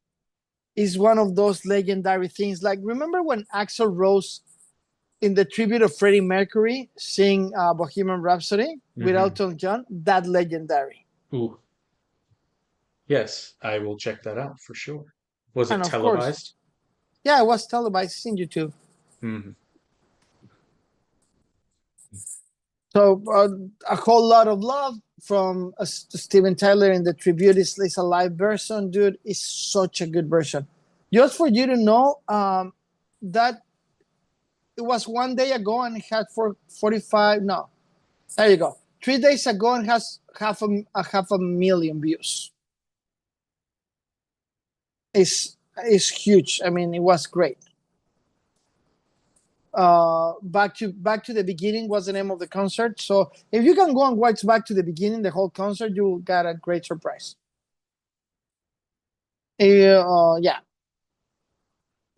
one of those legendary things. Like, remember when Axl Rose in the tribute of Freddie Mercury sing Bohemian Rhapsody with Hmm. Elton John? That legendary. Ooh. Yes, I will check that out for sure. Was it And of course, televised? yeah, it was televised in YouTube. Hmm. So a whole lot of love from Steven Tyler in the tribute is a live version, dude. It's such a good version. Just for you to know, that it was 1 day ago and it had 45. No, there you go. 3 days ago and has half a million views. It's huge. I mean, it was great. Back to the beginning was the name of the concert. So if you can go and watch Back to the Beginning, the whole concert, you got a great surprise. Yeah.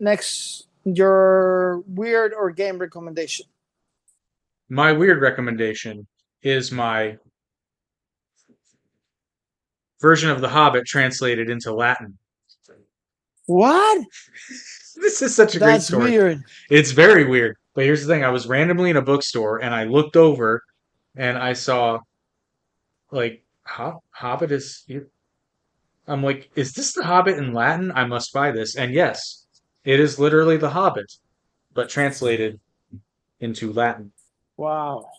Next, your weird or game recommendation. My weird recommendation is my version of The Hobbit translated into Latin. What? This is such a great That's story. weird. It's very weird. But here's the thing. I was randomly in a bookstore and I looked over and I saw like Hobbit is I'm like, is this The Hobbit in Latin? I must buy this. And yes, it is literally The Hobbit, but translated into Latin. Wow.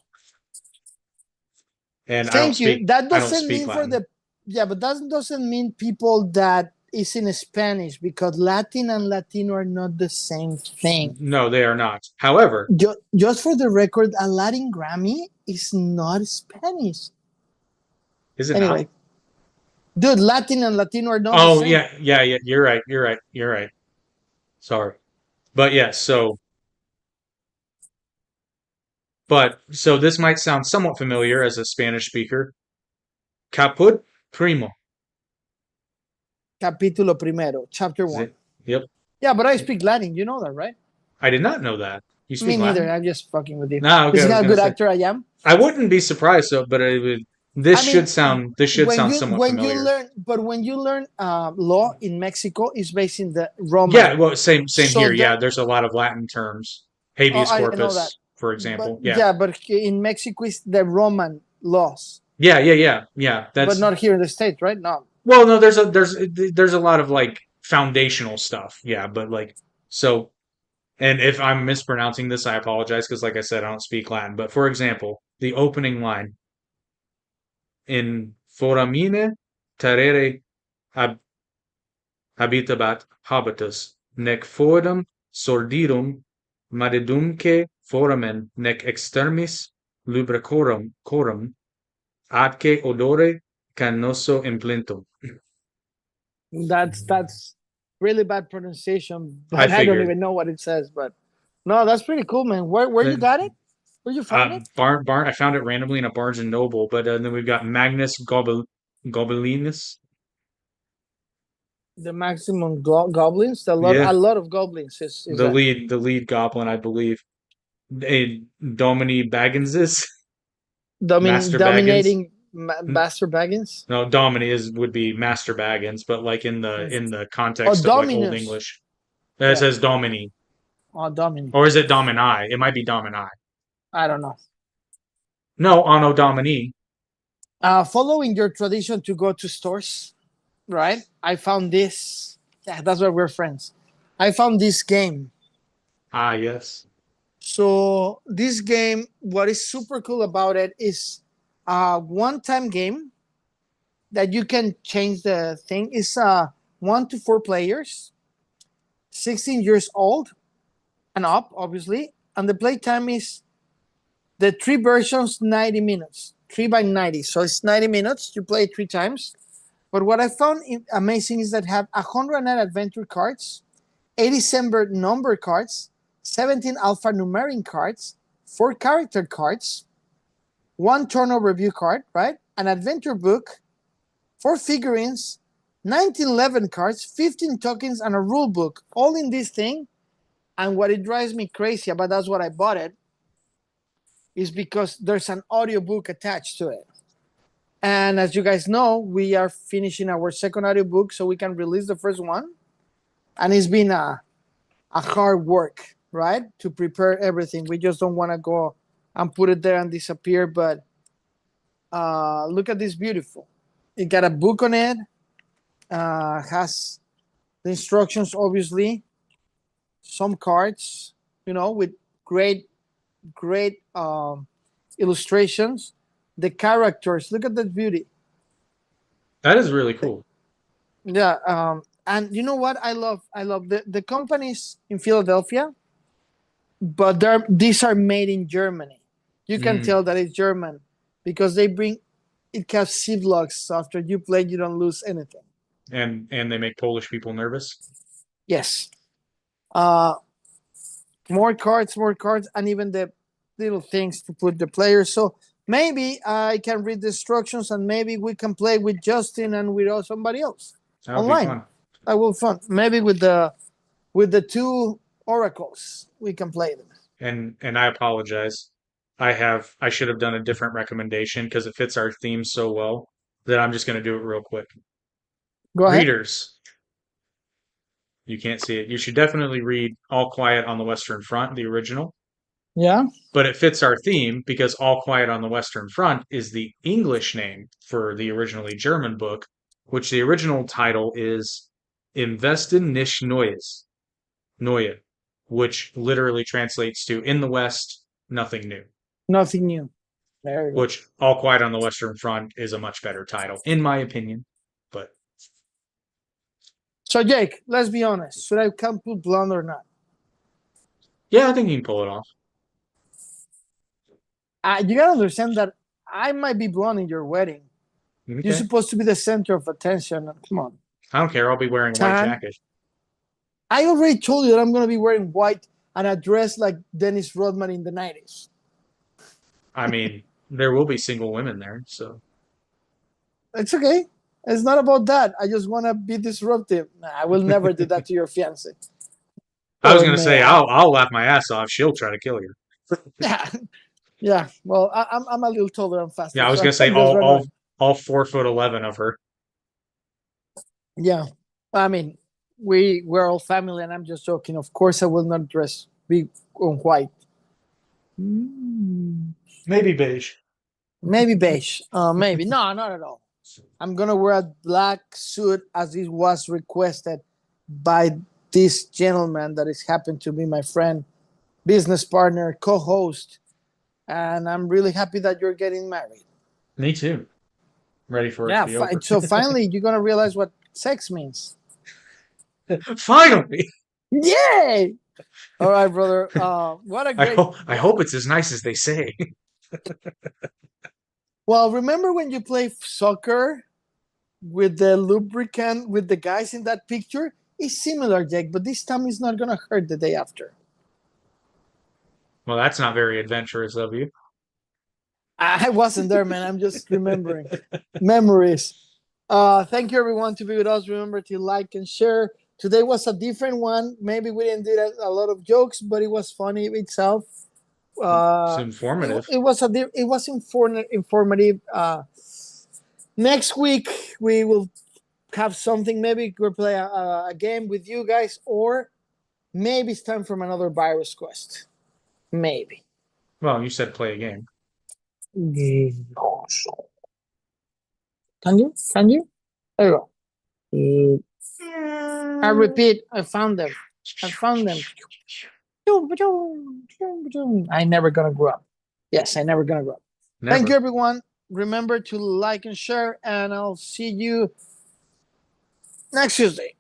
And Thank you. That I don't doesn't speak mean for Latin. the but that doesn't mean people that is in Spanish, because Latin and Latino are not the same thing. No, they are not. However, Just for the record, a Latin Grammy is not Spanish. is it Anyway, not? dude, Latin and Latino are not the Oh, same. yeah. You're right. Sorry. But yes, so this might sound somewhat familiar as a Spanish speaker. Caput primo. Capítulo primero, chapter 1. Yep. Yeah, but I speak Latin. You know that, right? I did not know that. You Me speak neither. Latin? I'm just fucking with you. No, okay, You see I was how gonna good say. actor I am? I wouldn't be surprised though, but it would. I mean, This should sound somewhat when you familiar. learn, but when you learn law in Mexico, is based in the Roman. Yeah, well, same So here. Yeah, that there's a lot of Latin terms. Habeas I know that, corpus, for but example. Yeah. yeah, but in Mexico is the Roman laws, Yeah. but That's not here in the States, right? No. well, no, there's a lot of like foundational stuff. Yeah, but like so and if I'm mispronouncing this, I apologize because like I said, I don't speak Latin. But for example, the opening line in foramine terere hab- habitabat habitus, nec foedum sordidum madedumque foramen, nec extermis lubricorum atque odore canoso implintum. That's really bad pronunciation, I but I don't figured. even know what it says. But no, that's pretty cool, man. Where you got it? Where you found it? Barn. I found it randomly in a Barnes and Noble, but then we've got Magnus Gobelinus. The maximum goblins. A Yeah, lot of goblins is that. the lead goblin, I believe. Domini Bagginses, Master Baggins. Dominating Master Baggins. No, Domini would be Master Baggins, but like in the context of like Old Dominus. English, it Yeah. says Domini, Oh, Domini. or is it Domini? It might be Domini. I don't know. No, Anno Domini. Following your tradition to go to stores, right? I found this. Yeah, that's why we're friends. I found this game. Ah, yes. So this game, what is super cool about it is a one-time game that you can change the thing. It's 1 to 4 players, 16 years old and up, obviously. and the playtime is the 3 versions 90 minutes, 3 by 90. So it's 90 minutes. You play 3 times. But what I found amazing is that have 109 adventure cards, 87 number cards, 17 alphanumeric cards, 4 character cards, 1 turn review card, right? An adventure book, 4 figurines, 1911 cards, 15 tokens, and a rule book, all in this thing. And what it drives me crazy about, that's what I bought it, is because there's an audiobook attached to it. And as you guys know, we are finishing our second audiobook so we can release the first one. And it's been a hard work, right? To prepare everything. We just don't want to go and put it there and disappear. But look at this beautiful. It got a book on it. Has the instructions, obviously. Some cards, with great illustrations. The characters, look at that beauty. That is really cool. Yeah. And you know what I love? I love the companies in Philadelphia, but these are made in Germany. You can tell that it's German because it has ziplocs. So after you play, you don't lose anything. And they make Polish people nervous. Yes. More cards, and even the little things to put the players. So maybe I can read the instructions, and maybe we can play with Justin and with somebody else online. That will be fun. Maybe with the 2 oracles, we can play them. And I apologize. I should have done a different recommendation because it fits our theme so well that I'm just going to do it real quick. Go ahead. Readers. You can't see it. You should definitely read All Quiet on the Western Front, the original. Yeah. But it fits our theme because All Quiet on the Western Front is the English name for the originally German book, which the original title is Im Westen nichts Neues, Neue, which literally translates to In the West, nothing new. Nothing new. There you go. Which All Quiet on the Western Front is a much better title, in my opinion. But so Jake, let's be honest. Should I come put blonde or not? yeah, I think you can pull it off. You gotta understand that I might be blonde in your wedding. Okay. You're supposed to be the center of attention. Come on. I don't care. I'll be wearing a white jacket. I already told you that I'm gonna be wearing white and a dress like Dennis Rodman in the 90s. I mean, there will be single women there, so it's okay. It's not about that. I just want to be disruptive. Nah, I will never do that to your fiance. I was going to say I'll laugh my ass off. She'll try to kill you. Yeah. Well, I'm a little taller and faster. Yeah, I was going to say all 4'11" of her. Yeah, I mean, we're all family, and I'm just joking. Of course, I will not be on white. Maybe beige. Maybe beige. Maybe no, not at all. I'm gonna wear a black suit as it was requested by this gentleman that is happened to be my friend, business partner, co-host, and I'm really happy that you're getting married. Me too. I'm ready for it to be over. So finally, you're gonna realize what sex means. Finally! Yay! All right, brother. What a great. I hope it's as nice as they say. Well, remember when you play soccer with the lubricant with the guys in that picture? It's similar, Jake, but this time it's not gonna hurt the day after. Well, that's not very adventurous of you. I wasn't there, man. I'm just remembering memories. Thank you, everyone, to be with us. Remember to like and share. Today was a different one. Maybe we didn't do a lot of jokes, but it was funny itself. It's informative. It was informative. Next week we will have something. Maybe we'll play a game with you guys, or maybe it's time for another virus quest. Maybe. Well, you said play a game. Can you? There you go. I repeat, I found them. I never gonna grow up. Yes, I never gonna grow up. Never. Thank you, everyone. Remember to like and share, and I'll see you next Tuesday.